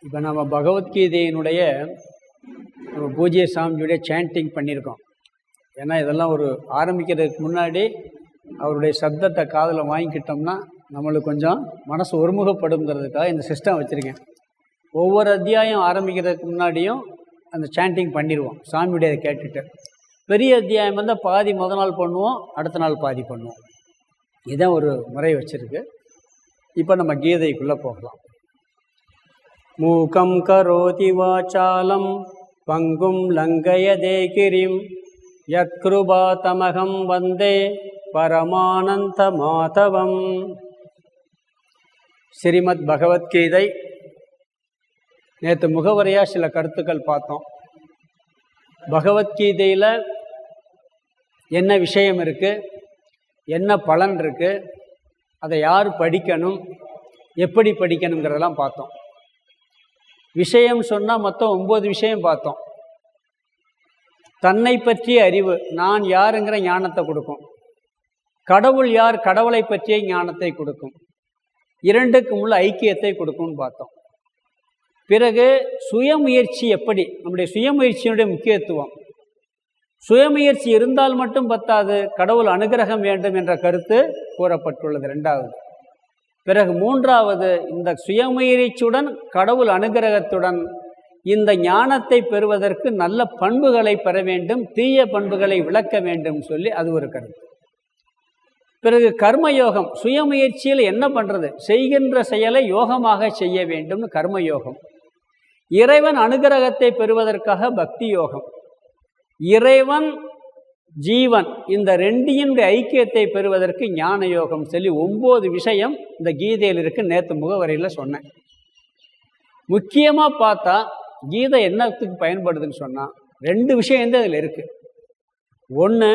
இப்போ நம்ம பகவத்கீதையினுடைய நம்ம பூஜ்ய சாமியுடைய சாண்டிங் பண்ணியிருக்கோம். ஏன்னா இதெல்லாம் ஒரு ஆரம்பிக்கிறதுக்கு முன்னாடி அவருடைய சப்தத்தை காதில் வாங்கிக்கிட்டோம்னா நம்மளுக்கு கொஞ்சம் மனசு ஒருமுகப்படுங்கிறதுக்காக இந்த சிஸ்டம் வச்சுருக்கேன். ஒவ்வொரு அத்தியாயம் ஆரம்பிக்கிறதுக்கு முன்னாடியும் அந்த சாண்டிங் பண்ணிடுவோம் சாமியுடைய கேட்டுட்டு. பெரிய அத்தியாயம் வந்து பாதி முதல் நாள் பண்ணுவோம், அடுத்த நாள் பாதி பண்ணுவோம். இதுதான் ஒரு முறை வச்சுருக்கு. இப்போ நம்ம கீதைக்குள்ளே போகலாம். மூகம் கரோதி வாசாலம் பங்கும் லங்கயதே கிரிம் யத்கிருபா தமகம் வந்தே பரமானந்த மாதவம். ஸ்ரீமத் பகவத்கீதை. நேற்று முகவரியாக சில கருத்துக்கள் பார்த்தோம். பகவத்கீதையில் என்ன விஷயம் இருக்குது, என்ன பலன் இருக்குது, அதை யார் படிக்கணும், எப்படி படிக்கணுங்கிறதெல்லாம் பார்த்தோம். விஷயம் சொன்னால் மொத்தம் 9 விஷயம் பார்த்தோம். தன்னை பற்றிய அறிவு, நான் யாருங்கிற ஞானத்தை கொடுக்கும். கடவுள் யார், கடவுளை பற்றிய ஞானத்தை கொடுக்கும். இரண்டுக்கும் உள்ள ஐக்கியத்தை கொடுக்கும்னு பார்த்தோம். பிறகு சுயமுயற்சி, எப்படி நம்முடைய சுயமுயற்சியினுடைய முக்கியத்துவம். சுயமுயற்சி இருந்தால் மட்டும் பத்தாது, கடவுள் அனுகிரகம் வேண்டும் என்ற கருத்து கூறப்பட்டுள்ளது 2வது. பிறகு 3வது, இந்த சுயமுயற்சியுடன் கடவுள் அனுகிரகத்துடன் இந்த ஞானத்தை பெறுவதற்கு நல்ல பண்புகளை பெற வேண்டும், தீய பண்புகளை விளக்க வேண்டும் சொல்லி அது ஒரு கருத்து. பிறகு கர்மயோகம், சுயமுயற்சியில் என்ன பண்ணுறது, செய்கின்ற செயலை யோகமாக செய்ய வேண்டும்னு கர்மயோகம். இறைவன் அனுகிரகத்தை பெறுவதற்காக பக்தி யோகம். இறைவன் ஜீவன் இந்த ரெண்டையினுடைய ஐக்கியத்தை பெறுவதற்கு ஞான யோகம் சொல்லி 9 விஷயம் இந்த கீதையில் இருக்கு. நேற்று முகவரியில் சொன்னேன். முக்கியமாக பார்த்தா கீதை என்னத்துக்கு பயன்படுதுன்னு சொன்னால் 2 விஷயம் தான் இதில் இருக்குது. ஒன்று,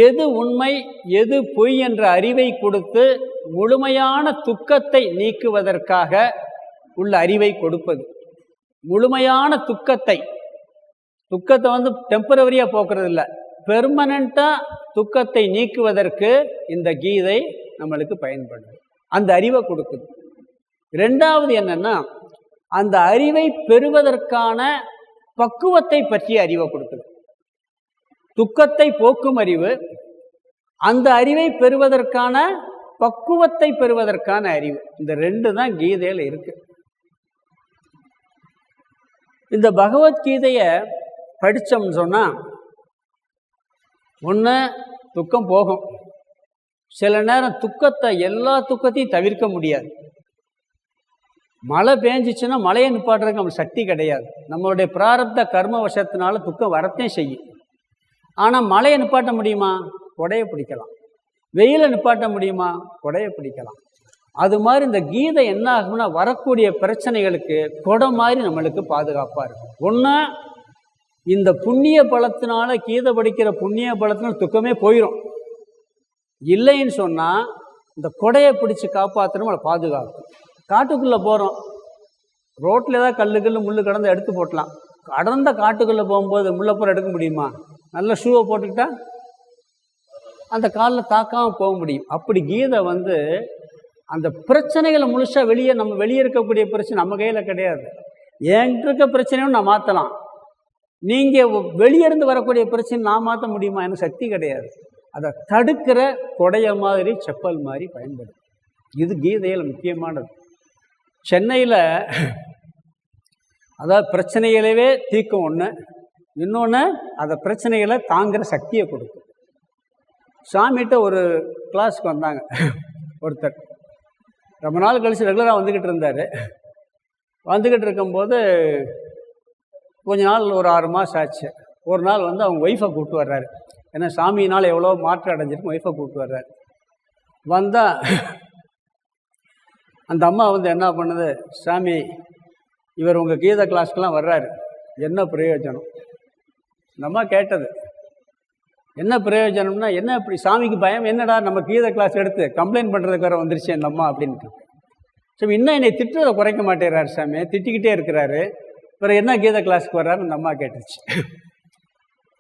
எது உண்மை எது பொய் என்ற அறிவை கொடுத்து முழுமையான துக்கத்தை நீக்குவதற்காக உள்ள அறிவை கொடுப்பது. முழுமையான துக்கத்தை வந்து டெம்பரவரியாக போக்குறது இல்லை, பெர்மனண்ட்டாக துக்கத்தை நீக்குவதற்கு இந்த கீதை நம்மளுக்கு பயன்படுது. அந்த அறிவை கொடுக்குது. 2வது என்னன்னா, அந்த அறிவை பெறுவதற்கான பக்குவத்தை பற்றிய அறிவை கொடுக்குது. துக்கத்தை போக்கும் அறிவு, அந்த அறிவை பெறுவதற்கான பக்குவத்தை பெறுவதற்கான அறிவு. இந்த 2 தான் கீதையில் இருக்கு. இந்த பகவத்கீதையை படித்தோம்னு சொன்னால், ஒன்று துக்கம் போகும். சில நேரம் துக்கத்தை, எல்லா துக்கத்தையும் தவிர்க்க முடியாது. மழை பேஞ்சிச்சுன்னா மழையை நிப்பாட்டுறதுக்கு நம்ம சக்தி கிடையாது. நம்மளுடைய பிராரப்த கர்ம வசத்தினால துக்கம் வரத்தையும் செய்யும். ஆனால் மழையை நிப்பாட்ட முடியுமா? கொடையை பிடிக்கலாம். வெயிலை நிப்பாட்ட முடியுமா? கொடையை பிடிக்கலாம். அது மாதிரி இந்த கீதை என்ன ஆகும்னா, வரக்கூடிய பிரச்சனைகளுக்கு கொடை மாதிரி நம்மளுக்கு பாதுகாப்பாக இருக்கும். ஒன்று, இந்த புண்ணிய பலத்தினால, கீதை படிக்கிற புண்ணிய பலத்தினால துக்கமே போயிடும். இல்லைன்னு சொன்னால் இந்த கொடையை பிடிச்சி காப்பாற்றணும், அதை பாதுகாக்கும். காட்டுக்குள்ளே போகிறோம், ரோட்டில் ஏதாவது கல்லு முள்ளு கடந்து எடுத்து போட்டலாம். அடர்ந்த காட்டுக்குள்ளே போகும்போது முள்ளப்புறம் எடுக்க முடியுமா? நல்ல ஷூவை போட்டுக்கிட்டா அந்த காலில் தாக்காமல் போக முடியும். அப்படி கீதை வந்து அந்த பிரச்சனைகளை முழுசாக நம்ம வெளியே இருக்கக்கூடிய பிரச்சனை நம்ம கையில் கிடையாது. என்கிட்ட இருக்க பிரச்சனையும் நான் மாற்றலாம். நீங்கள் வெளியே இருந்து வரக்கூடிய பிரச்சனை நான் மாற்ற முடியுமா? எனக்கு சக்தி கிடையாது. அதை தடுக்கிற கொடைய மாதிரி, செப்பல் மாதிரி பயன்படும். இது கீதையில் முக்கியமானது. சென்னையில் அதாவது பிரச்சனைகளவே தீர்க்கும் ஒன்று, இன்னொன்று அந்த பிரச்சனைகளை தாங்குகிற சக்தியை கொடுக்கும். சாமிகிட்ட ஒரு கிளாஸுக்கு வந்தாங்க ஒருத்தர். ரொம்ப நாள் கழித்து ரெகுலராக வந்துக்கிட்டு இருந்தார். வந்துக்கிட்டு இருக்கும்போது கொஞ்ச நாள், ஒரு 6 மாதம் ஆச்சு. ஒரு நாள் வந்து அவங்க ஒய்ஃபை கூப்பிட்டு வர்றாரு. ஏன்னா சாமியினால் எவ்வளோ மாற்றம் அடைஞ்சிருக்கு, ஒய்ஃபை கூப்பிட்டு வர்றாரு. வந்தால் அந்த அம்மா வந்து என்ன பண்ணுது, சாமி இவர் உங்கள் கீதை கிளாஸ்க்கெலாம் வர்றாரு, என்ன பிரயோஜனம்? இந்த அம்மா கேட்டது, என்ன பிரயோஜனம்னா, என்ன இப்படி சாமிக்கு பயம் என்னடா, நம்ம கீதை கிளாஸ் எடுத்து கம்ப்ளைண்ட் பண்ணுறதுக்கு வர வந்துருச்சு அந்த அம்மா அப்படின்ட்டு. சாமி இன்னும் என்னை திட்டுறதை குறைக்க மாட்டேறாரு சாமி, திட்டிக்கிட்டே இருக்கிறாரு, பிறகு என்ன கீதை கிளாஸுக்கு வர்றாரு அந்த அம்மா கேட்டுச்சு.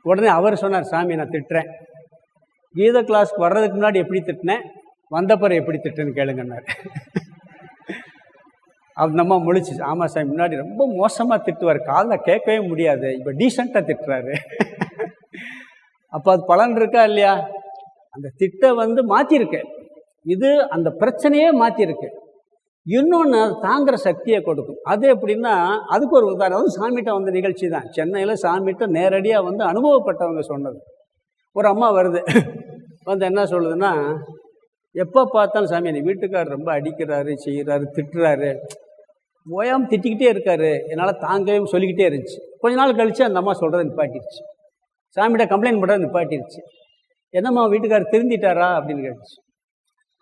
உடனே அவர் சொன்னார், சாமி நான் திட்டுறேன், கீதை கிளாஸ்க்கு வர்றதுக்கு முன்னாடி எப்படி திட்டினேன், வந்தப்பறம் எப்படி திட்டுன்னு கேளுங்கன்னாரு. அது நம்ம முழிச்சு, ஆமாம் சார் முன்னாடி ரொம்ப மோசமாக திட்டுவார், காதில் கேட்கவே முடியாது, இப்போ டீசெண்டாக திட்டுறாரு. அப்போ அது பலன் இருக்கா இல்லையா? அந்த திட்டை மாற்றிருக்கு, இது அந்த பிரச்சனையே மாற்றிருக்கு. இன்னொன்று தாங்குகிற சக்தியை கொடுக்கும். அது எப்படின்னா, அதுக்கு ஒரு உதாரணம் சாமிகிட்ட நிகழ்ச்சி தான். சென்னையில் சாமிகிட்ட நேரடியாக அனுபவப்பட்டவங்க சொன்னது. ஒரு அம்மா வருது, என்ன சொல்லுதுன்னா, எப்போ பார்த்தாலும் சாமி என் வீட்டுக்காரர் ரொம்ப அடிக்கிறாரு, செய்கிறாரு, திட்டுறாரு, ஓயாமல் திட்டிக்கிட்டே இருக்காரு, என்னால் தாங்கவே சொல்லிக்கிட்டே இருந்துச்சு. கொஞ்ச நாள் கழித்து அந்த அம்மா சொல்கிறத நிப்பாட்டிடுச்சு, சாமிகிட்ட கம்ப்ளைண்ட் பண்ணுறத நிப்பாட்டிடுச்சு. என்னம்மா வீட்டுக்காரர் திருந்திட்டாரா அப்படின்னு கேட்டுச்சு.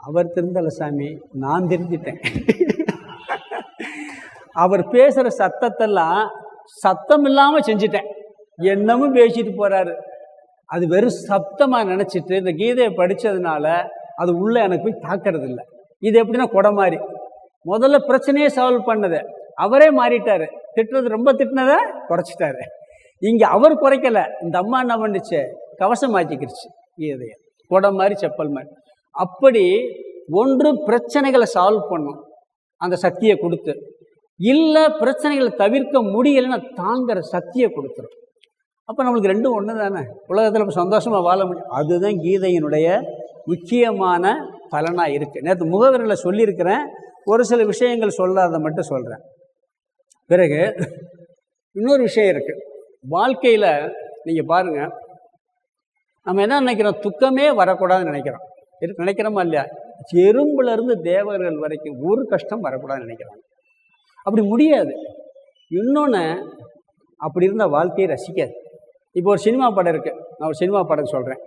அவர் திருந்தலை சாமி, நான் திருந்திட்டேன். அவர் பேசுகிற சத்தத்தெல்லாம் சத்தம் இல்லாமல் செஞ்சிட்டேன், என்னமும் பேசிட்டு போகிறாரு, அது வெறும் சப்தமாக நினச்சிட்டு இந்த கீதையை படித்ததுனால அது உள்ளே எனக்கு போய் தாக்கிறது இல்லை. இது எப்படின்னா கொடை மாதிரி, முதல்ல பிரச்சனையே சால்வ் பண்ணது அவரே மாறிட்டார், திட்டுறது ரொம்ப திட்டினதை குறைச்சிட்டாரு. இங்கே அவர் குறைக்கலை, இந்த அம்மா என்ன பண்ணுச்சு, கவசம் மாற்றிக்கிடுச்சு கீதையை, கொடை மாதிரி செப்பல் மாதிரி. அப்படி ஒன்று பிரச்சனைகளை சால்வ் பண்ணும் அந்த சக்தியை கொடுத்து, இல்லை பிரச்சனைகளை தவிர்க்க முடியலைன்னா தாங்கிற சக்தியை கொடுத்துரும். அப்போ நம்மளுக்கு ரெண்டும் ஒன்று தானே, உலகத்தில் சந்தோஷமாக வாழ முடியும். அதுதான் கீதையினுடைய முக்கியமான பலனாக இருக்குது. நேற்று முகவரில் சொல்லியிருக்கிறேன், ஒரு சில விஷயங்கள் சொல்லாத மட்டும் சொல்கிறேன். பிறகு இன்னொரு விஷயம் இருக்குது வாழ்க்கையில். நீங்கள் பாருங்கள், நம்ம என்ன நினைக்கிறோம், துக்கமே வரக்கூடாதுன்னு நினைக்கிறோம். நினைக்கிறோமா இல்லையா? எறும்புலேருந்து தேவர்கள் வரைக்கும் ஒரு கஷ்டம் வரக்கூடாதுன்னு நினைக்கிறாங்க. அப்படி முடியாது. இன்னொன்று, அப்படி இருந்த வாழ்க்கையை ரசிக்காது. இப்போ ஒரு சினிமா படம் இருக்குது, நான் ஒரு சினிமா படம் சொல்கிறேன்.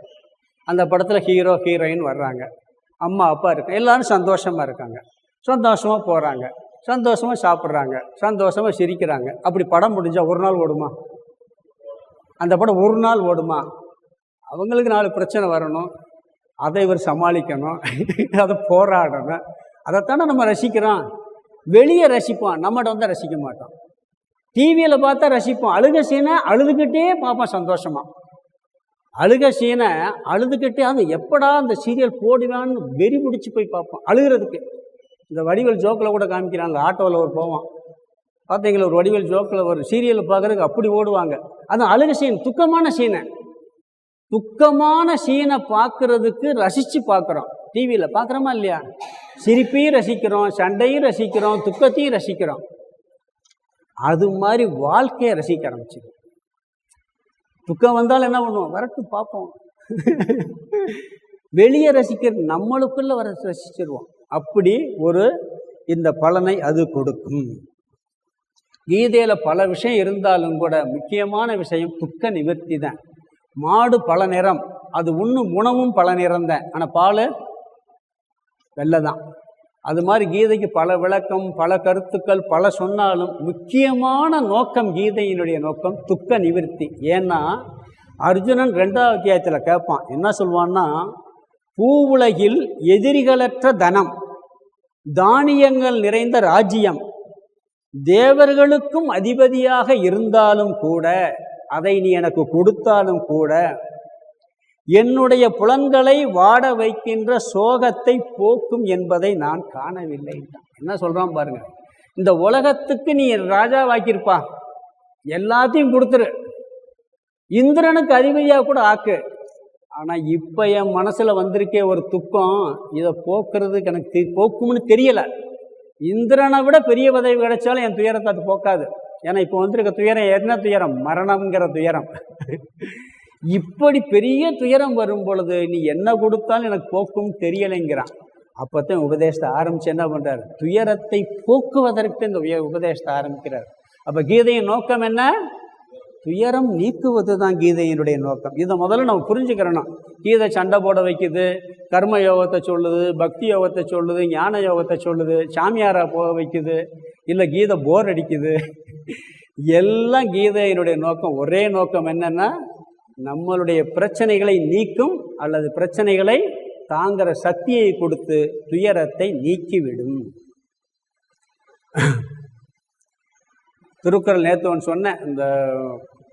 அந்த படத்தில் ஹீரோ ஹீரோயின் வர்றாங்க, அம்மா அப்பா இருக்கு, எல்லோரும் சந்தோஷமாக இருக்காங்க, சந்தோஷமாக போகிறாங்க, சந்தோஷமாக சாப்பிட்றாங்க, சந்தோஷமாக சிரிக்கிறாங்க. அப்படி படம் முடிஞ்சால் ஒரு நாள் ஓடுமா? அந்த படம் ஒரு நாள் ஓடுமா? அவங்களுக்கு 4 பிரச்சனை வரணும், அதை இவர் சமாளிக்கணும், அதை போராடணும். அதைத்தானே நம்ம ரசிக்கிறோம். வெளியே ரசிப்போம், நம்மகிட்ட ரசிக்க மாட்டோம். டிவியில் பார்த்தா ரசிப்போம், அழுக சீனை அழுதுகிட்டே பார்ப்போம் சந்தோஷமாக. அழுக சீனை அழுதுகிட்டே அது எப்படா அந்த சீரியல் போடுவான்னு வெறி பிடிச்சி போய் பார்ப்போம் அழுகிறதுக்கு. இந்த வடிவேல் ஜோக்கில் கூட காமிக்கிறாங்க, ஆட்டோவில் ஒரு போவான் பார்த்தீங்களா, ஒரு வடிவேல் ஜோக்கில் ஒரு சீரியல் பார்க்குறதுக்கு அப்படி ஓடுவாங்க. அது அழுக சீன், துக்கமான சீனை. துக்கமான சீனை பார்க்குறதுக்கு ரசித்து பார்க்குறோம், டிவியில் பார்க்குறோமா இல்லையா? சிரிப்பையும் ரசிக்கிறோம், சண்டையும் ரசிக்கிறோம், துக்கத்தையும் ரசிக்கிறோம். அது மாதிரி வாழ்க்கையை ரசிக்க ஆரம்பிச்சிடும். துக்கம் வந்தாலும் என்ன பண்ணுவோம், வரட்டு பார்ப்போம். வெளியே ரசிக்கிறது, நம்மளுக்குள்ள வர ரசிச்சிருவோம். அப்படி ஒரு இந்த பலனை அது கொடுக்கும். கீதையில் பல விஷயம் இருந்தாலும் கூட முக்கியமான விஷயம் துக்க நிவர்த்தி தான். மாடு பல நிறம், அது உணவும் பல நிறம் தான், ஆனால் பால் வெள்ளை தான். அது மாதிரி கீதைக்கு பல விளக்கம், பல கருத்துக்கள் பல சொன்னாலும் முக்கியமான நோக்கம், கீதையினுடைய நோக்கம் துக்க நிவர்த்தி. ஏன்னா அர்ஜுனன் 2வது அத்தியாயத்தில் கேட்பான், என்ன சொல்வான்னா, பூவுலகில் எதிரிகளற்ற தனம், தானியங்கள் நிறைந்த ராஜ்யம், தேவர்களுக்கும் அதிபதியாக இருந்தாலும் கூட, அதை நீ எனக்கு கொடுத்தாலும் கூட, என்னுடைய புலன்களை வாட வைக்கின்ற சோகத்தை போக்கும் என்பதை நான் காணவில்லை. என்ன சொல்றான் பாருங்க, இந்த உலகத்துக்கு நீ ராஜாவாக்கியிருப்பா, எல்லாத்தையும் கொடுத்துரு, இந்திரனுக்கு அதிபதியாக கூட ஆக்கு, ஆனால் இப்போ என் மனசில் வந்திருக்கே ஒரு துக்கம், இதை போக்குறதுக்கு எனக்கு போக்கும்னு தெரியலை. இந்திரனை விட பெரிய பதவி கிடைச்சாலும் என் துயரத்தை அது போக்காது. ஏன்னா இப்போ வந்திருக்க துயரம் என்ன துயரம்? மரணம்ங்கிற துயரம். இப்படி பெரிய துயரம் வரும் பொழுது நீ என்ன கொடுத்தாலும் எனக்கு போக்கும் தெரியலைங்கிறான். அப்போத்தான் உபதேசத்தை ஆரம்பித்து என்ன பண்ணுறாரு, துயரத்தை போக்குவதற்கு இந்த உபதேசத்தை ஆரம்பிக்கிறார். அப்போ கீதையின் நோக்கம் என்ன? துயரம் நீக்குவது தான் கீதையினுடைய நோக்கம். இதை முதல்ல நம்ம புரிஞ்சுக்கிறணும். கீதை சண்டை போட வைக்குது, கர்ம யோகத்தை சொல்லுது, பக்தி யோகத்தை சொல்லுது, ஞான யோகத்தை சொல்லுது, சாமியாரா போக வைக்குது, இல்லை கீதை போர் அடிக்குது. எல்லாம் கீதையினுடைய நோக்கம் ஒரே நோக்கம் என்னன்னா, நம்மளுடைய பிரச்சனைகளை நீக்கும் அல்லது பிரச்சனைகளை தாங்கிற சக்தியை கொடுத்து துயரத்தை நீக்கிவிடும். திருக்குறள் நேற்று சொன்னேன், இந்த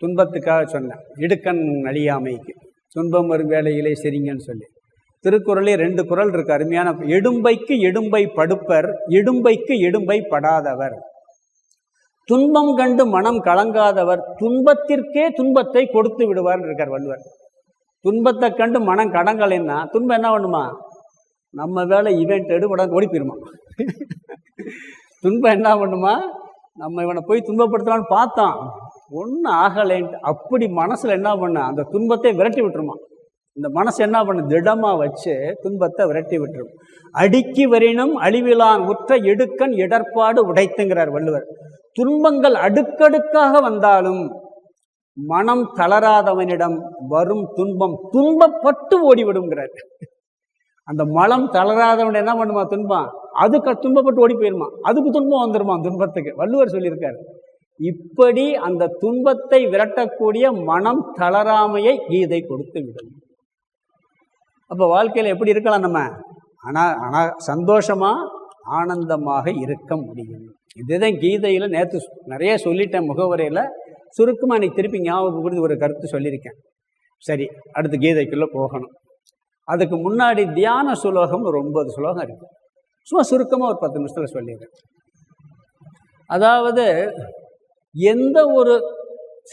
துன்பத்துக்காக சொன்னேன், இடுக்கண் அழியாமைக்கு. துன்பம் வரும் வேலையிலே சிரிங்கன்னு சொல்லி. திருக்குறளே 2 குறள் இருக்கு அருமையான. இடும்பைக்கு இடும்பை படுப்பர், இடும்பைக்கு இடும்பை படாதவர். துன்பம் கண்டு மனம் கலங்காதவர் துன்பத்திற்கே துன்பத்தை கொடுத்து விடுவார்னு இருக்கார் வள்ளுவர். துன்பத்தை கண்டு மனம் கடங்கலைன்னா துன்பம் என்ன பண்ணுமா? நம்ம வேலை இவெண்ட் எடுபடாது ஓடி போயிருமா. துன்பம் என்ன பண்ணுமா? நம்ம இவனை போய் துன்பப்படுத்தலான்னு பார்த்தான், ஒன்றும் ஆகலைன்ட்டு அப்படி மனசில் என்ன பண்ண அந்த துன்பத்தை விரட்டி விட்டுருமா. இந்த மனசு என்ன பண்ண திடமாக வச்சு துன்பத்தை விரட்டி விட்டுரும். அடுக்கி வரினும் அழிவிலான் உற்ற எடுக்கன் இடர்பாடு உடைத்துங்கிறார் வள்ளுவர். துன்பங்கள் அடுக்கடுக்காக வந்தாலும் மனம் தளராதவனிடம் வரும் துன்பம் துன்பப்பட்டு ஓடிவிடுங்கிறார். அந்த மனம் தளராதவன் என்ன பண்ணுமா? துன்பம் அதுக்கு துன்பப்பட்டு ஓடி போயிருமா, அதுக்கு துன்பம் வந்துருமா துன்பத்துக்கு. வள்ளுவர் சொல்லியிருக்காரு. இப்படி அந்த துன்பத்தை விரட்டக்கூடிய மனம் தளராமையை கீதை கொடுத்து விடும். அப்போ வாழ்க்கையில் எப்படி இருக்கலாம் நம்ம? ஆனால் சந்தோஷமாக ஆனந்தமாக இருக்க முடியும். இதுதான் கீதையில் நேற்று நிறைய சொல்லிட்டேன் முகவரையில். சுருக்கமாக அன்றைக்கி திருப்பி ஞாபகம் கொடுத்து ஒரு கருத்து சொல்லியிருக்கேன். சரி, அடுத்து கீதைக்குள்ளே போகணும். அதுக்கு முன்னாடி தியான சுலோகம் ஒரு 9 சுலோகம் இருக்குது. சும்மா சுருக்கமாக ஒரு 10 நிமிஷத்தில் சொல்லிடுறேன். அதாவது எந்த ஒரு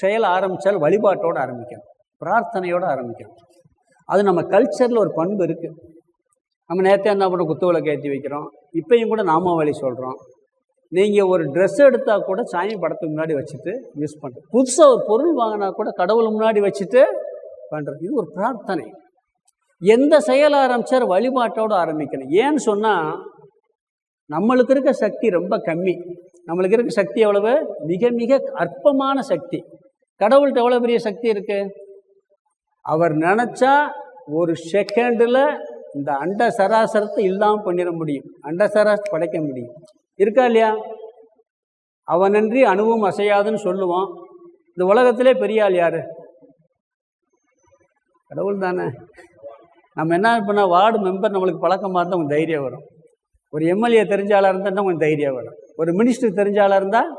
செயல் ஆரம்பித்தாலும் வழிபாட்டோடு ஆரம்பிக்கணும், பிரார்த்தனையோடு ஆரம்பிக்கணும். அது நம்ம கல்ச்சரில் ஒரு பண்பு இருக்குது. நம்ம நேற்றே என்ன பண்ணுறோம்? குத்துவிளக்கு ஏற்றி வைக்கிறோம். இப்போயும் கூட நாமாவளி சொல்கிறோம். நீங்கள் ஒரு ட்ரெஸ் எடுத்தால் கூட சாமி படத்துக்கு முன்னாடி வச்சுட்டு யூஸ் பண்ணுறோம். புதுசாக ஒரு பொருள் வாங்கினா கூட கடவுள் முன்னாடி வச்சுட்டு பண்ணுறது. இது ஒரு பிரார்த்தனை. எந்த செயல் ஆரம்பித்தார் வழிபாட்டோடு ஆரம்பிக்கணும். ஏன்னு சொன்னால் நம்மளுக்கு இருக்க சக்தி ரொம்ப கம்மி. நம்மளுக்கு இருக்க சக்தி எவ்வளவு? மிக மிக அற்பமான சக்தி. கடவுள்கிட்ட எவ்வளோ பெரிய சக்தி இருக்குது? அவர் நினச்சா ஒரு செகண்டில் இந்த அண்ட சராசரத்தை இல்லாமல் பண்ணிட முடியும். அண்ட சராசரத்தை படைக்க முடியும். இருக்கா இல்லையா? அவனன்றி அணுவும் அசையாதுன்னு சொல்லுவோம். இந்த உலகத்திலே பெரிய ஆள் யார்? கடவுள் தானே. நம்ம என்ன பண்ணால் வார்டு மெம்பர் நம்மளுக்கு பழக்கமாக இருந்தால் கொஞ்சம் தைரியம் வரும். ஒரு எம்எல்ஏ தெரிஞ்ச ஆளாக இருந்தால் கொஞ்சம் தைரியம் வரும். ஒரு மினிஸ்டர் தெரிஞ்ச ஆளாக இருந்தால்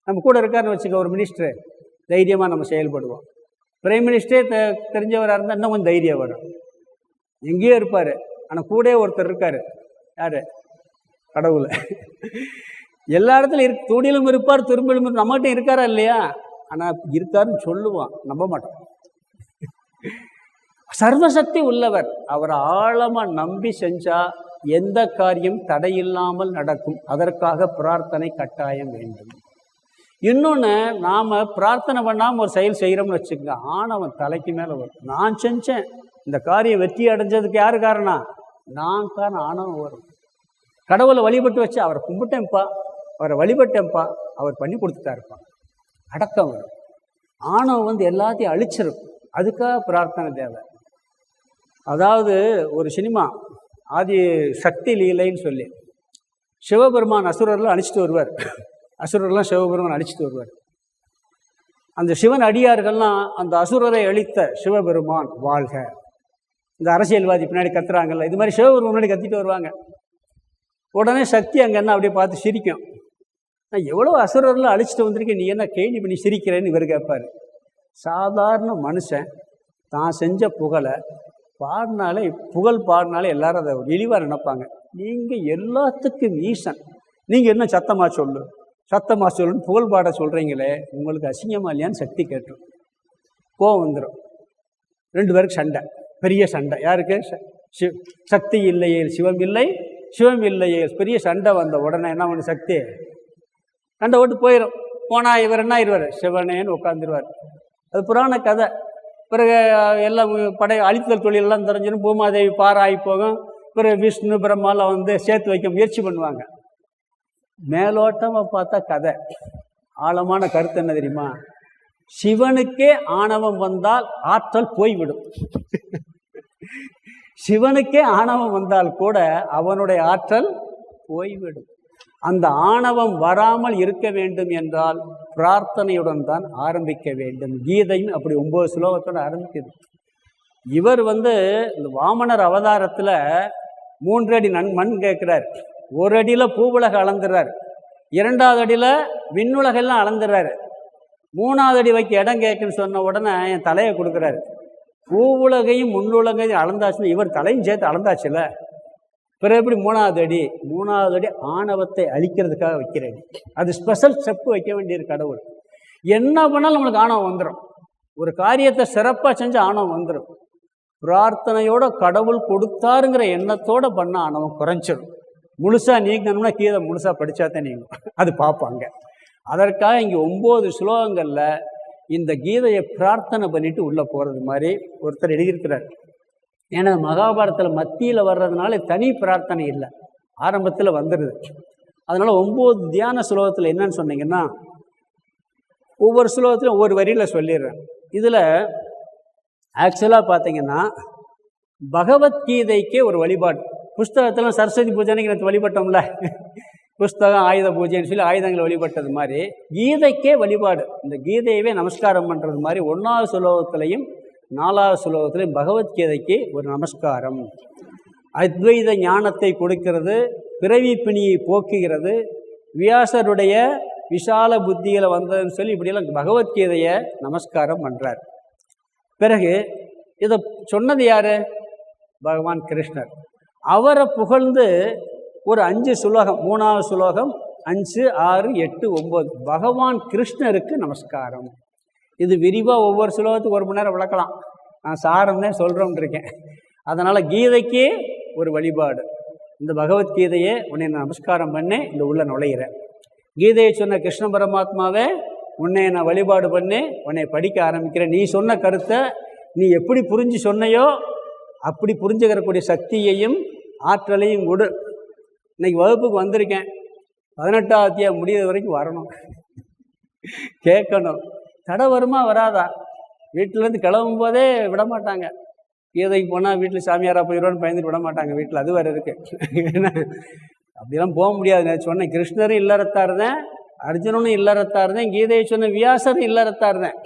நம்ம கூட இருக்காருன்னு வச்சுக்க, ஒரு மினிஸ்டர் தைரியமாக நம்ம செயல்படுவோம். பிரைம் மினிஸ்டரே தெரிஞ்சவராக இருந்தால் இன்னும் கொஞ்சம் தைரியம் வரும். எங்கேயோ இருப்பார், ஆனால் கூட ஒருத்தர் இருக்கார். யார்? கடவுள். எல்லா இடத்துலையும் துடியிலும் இருப்பார், துரும்பிலும் நம்மகிட்ட இருக்காரா இல்லையா? ஆனால் இருக்காருன்னு சொல்லுவான், நம்ப மாட்டோம். சர்வசக்தி உள்ளவர். அவர் ஆழமாக நம்பி செஞ்சால் எந்த காரியம் தடையில்லாமல் நடக்கும். அதற்காக பிரார்த்தனை கட்டாயம் வேண்டும். இன்னொன்று, நாம் பிரார்த்தனை பண்ணாமல் ஒரு செயல் செய்கிறோம்னு வச்சுக்கோங்க, ஆணவன் தலைக்கு மேலே வரும். நான் செஞ்சேன், இந்த காரியம் வெற்றி அடைஞ்சதுக்கு யார் காரணம்? நான் காரணம். ஆணவம் வரும். கடவுளை வழிபட்டு வச்சு அவரை கும்பிட்டேன்ப்பா, அவரை வழிபட்டேன்ப்பா, அவர் பண்ணி கொடுத்துட்டாருப்பா, அடக்கம் வரும். ஆணவம் எல்லாத்தையும் அழிச்சிடும். அதுக்காக பிரார்த்தனை தேவை. அதாவது ஒரு சினிமா ஆதி சக்தி லீலைன்னு சொல்லி சிவபெருமான் அசுரர்லாம் அழிச்சிட்டு வருவார். அசுரர்லாம் சிவபெருமான் அழிச்சிட்டு வருவார். அந்த சிவன் அடியார்கள்லாம் அந்த அசுரரை அழித்த சிவபெருமான் வாழ்க, இந்த அரசியல்வாதி பின்னாடி கத்துறாங்கல்ல, இது மாதிரி சிவபெருமான் முன்னாடி கத்திட்டு வருவாங்க. உடனே சக்தி அங்கே என்ன அப்படியே பார்த்து சிரிக்கும். நான் எவ்வளோ அசுரர்லாம் அழிச்சிட்டு வந்திருக்கேன், நீ என்ன கேள்வி பண்ணி சிரிக்கிறேன்னு இவர் கேட்பார். சாதாரண மனுஷன் தான் செஞ்ச புகழை பாடினாலே, புகழ் பாடினாலே எல்லாரும் அதை இழிவாக நினைப்பாங்க. நீங்கள் எல்லாத்துக்கும் ஈசன், நீங்கள் என்ன சத்தமாக சொல்லு சத்தமாக சொல்லுன்னு புகழ் பாட சொல்கிறீங்களே, உங்களுக்கு அசிங்கமா இல்லையான்னு சக்தி கேட்டுரும். கோவம் வந்துடும். 2 பேருக்கு சண்டை, பெரிய சண்டை. யாருக்கு? சக்தி இல்லையே சிவம் இல்லை, சிவம் இல்லையே. பெரிய சண்டை வந்த உடனே என்ன பண்ணு? சக்தி சண்டை ஓட்டு போயிடும். போனால் இவர் என்ன ஆயிடுவார்? சிவனேன்னு உட்காந்துருவார். அது புராண கதை. பிறகு எல்லாம் அழித்தல் தொழிலெல்லாம் தெரிஞ்சிடும். பூமாதேவி பாராகி போகும். பிறகு விஷ்ணு பிரம்மாலாம் சேர்த்து வைக்க முயற்சி பண்ணுவாங்க. மேலோட்டமாக பார்த்தா கதை. ஆழமான கருத்து என்ன தெரியுமா? சிவனுக்கே ஆணவம் வந்தால் ஆற்றல் போய்விடும். சிவனுக்கே ஆணவம் வந்தால் கூட அவனுடைய ஆற்றல் போய்விடும். அந்த ஆணவம் வராமல் இருக்க வேண்டும் என்றால் பிரார்த்தனையுடன் தான் ஆரம்பிக்க வேண்டும். கீதையும் அப்படி 9 ஸ்லோகத்தோடு ஆரம்பிக்குது. இவர் இந்த வாமனர் அவதாரத்தில் 3 அடி மண் கேட்குறார். 1 அடியில் பூவுலக அளந்துடுறார், 2வது அடியில் விண்ணுலகெல்லாம் அளந்துடுறாரு, 3வது அடி வைக்க இடம் கேட்குன்னு சொன்ன உடனே என் தலையை கொடுக்குறாரு. பூவுலகையும் முன்னுலகையும் அளந்தாச்சுன்னா இவர் தலையும் சேர்த்து அளந்தாச்சுல்ல, பிறகு எப்படி 3வது அடி? 3வது அடி ஆணவத்தை அழிக்கிறதுக்காக வைக்கிற அடி. அது ஸ்பெஷல் ஸ்டெப்பு வைக்க வேண்டியது கடவுள். என்ன பண்ணாலும் நம்மளுக்கு ஆணவம் வந்துடும். ஒரு காரியத்தை சிறப்பாக செஞ்சு ஆணவம் வந்துடும். பிரார்த்தனையோட கடவுள் கொடுத்தாருங்கிற எண்ணத்தோடு பண்ண ஆணவம் குறைஞ்சிடும். முழுசாக நீக்கணும்னா கீதை முழுசாக படித்தாதான் நீங்கும். அது பார்ப்பாங்க. அதற்காக இங்கே 9 ஸ்லோகங்களில் இந்த கீதையை பிரார்த்தனை பண்ணிட்டு உள்ளே போகிறது மாதிரி ஒருத்தர் எழுதியிருக்கிறார். ஏன்னா மகாபாரதத்தில் மத்தியில் வர்றதுனால தனி பிரார்த்தனை இல்லை, ஆரம்பத்தில் வந்துடுது. அதனால் 9 தியான ஸ்லோகத்தில் என்னன்னு சொன்னீங்கன்னா, ஒவ்வொரு ஸ்லோகத்திலும் ஒவ்வொரு வரியில் சொல்லிடுறேன். இதில் ஆக்சுவலாக பார்த்தீங்கன்னா பகவத்கீதைக்கே ஒரு வழிபாடு. புஸ்தகத்தில் சரஸ்வதி பூஜைக்கு நேற்று வழிபட்டோம்ல, புஸ்தகம் ஆயுத பூஜைன்னு சொல்லி ஆயுதங்களை வழிபட்டது மாதிரி கீதைக்கே வழிபாடு. இந்த கீதையவே நமஸ்காரம் பண்ணுறது மாதிரி 1வது ஸ்லோகத்திலையும் 4வது ஸ்லோகத்திலையும் பகவத்கீதைக்கு ஒரு நமஸ்காரம். அத்வைத ஞானத்தை கொடுக்கிறது, பிறவி பிணியை போக்குகிறது, வியாசருடைய விஷால புத்தியில் வந்ததுன்னு சொல்லி இப்படியெல்லாம் பகவத்கீதையை நமஸ்காரம் பண்ணுறார். பிறகு இதை சொன்னது யார்? பகவான் கிருஷ்ணர். அவரை புகழ்ந்து ஒரு 5 ஸ்லோகம், 3வது ஸ்லோகம் 5, 6, 8, 9 பகவான் கிருஷ்ணருக்கு நமஸ்காரம். இது விரிவாக ஒவ்வொரு ஸ்லோகத்துக்கு 1 மணி நேரம் விளக்கலாம். நான் சாரம்னே சொல்கிறோம்னு இருக்கேன். அதனால் கீதைக்கே ஒரு வழிபாடு. இந்த பகவத்கீதையை உன்னை நான் நமஸ்காரம் பண்ணி இந்த உள்ள நுழையிறேன். கீதையை சொன்ன கிருஷ்ண பரமாத்மாவே உன்னை நான் வழிபாடு பண்ணி உன்னை படிக்க ஆரம்பிக்கிறேன். நீ சொன்ன கருத்தை நீ எப்படி புரிஞ்சு சொன்னையோ அப்படி புரிஞ்சுக்கிறக்கூடிய சக்தியையும் ஆற்றலையும் கொடு. இன்னைக்கு வகுப்புக்கு வந்திருக்கேன், 18வது அத்தியாயம் முடிகிற வரைக்கும் வரணும், கேட்கணும். தடை வருமா வராதா? வீட்டிலேருந்து கிளம்பும் போதே விட மாட்டாங்க. கீதைக்கு போனால் வீட்டில் சாமியாராக போயிடுவோன்னு பயந்துட்டு விட மாட்டாங்க. வீட்டில் அது வேறு இருக்குது. அப்படிலாம் போக முடியாது. நான் சொன்னேன், கிருஷ்ணரும் இல்லறத்தா இருந்தேன், அர்ஜுனனும் இல்லறத்தா இருந்தேன், கீதையை சொன்ன வியாசரும் இல்லறத்தா இருந்தேன்.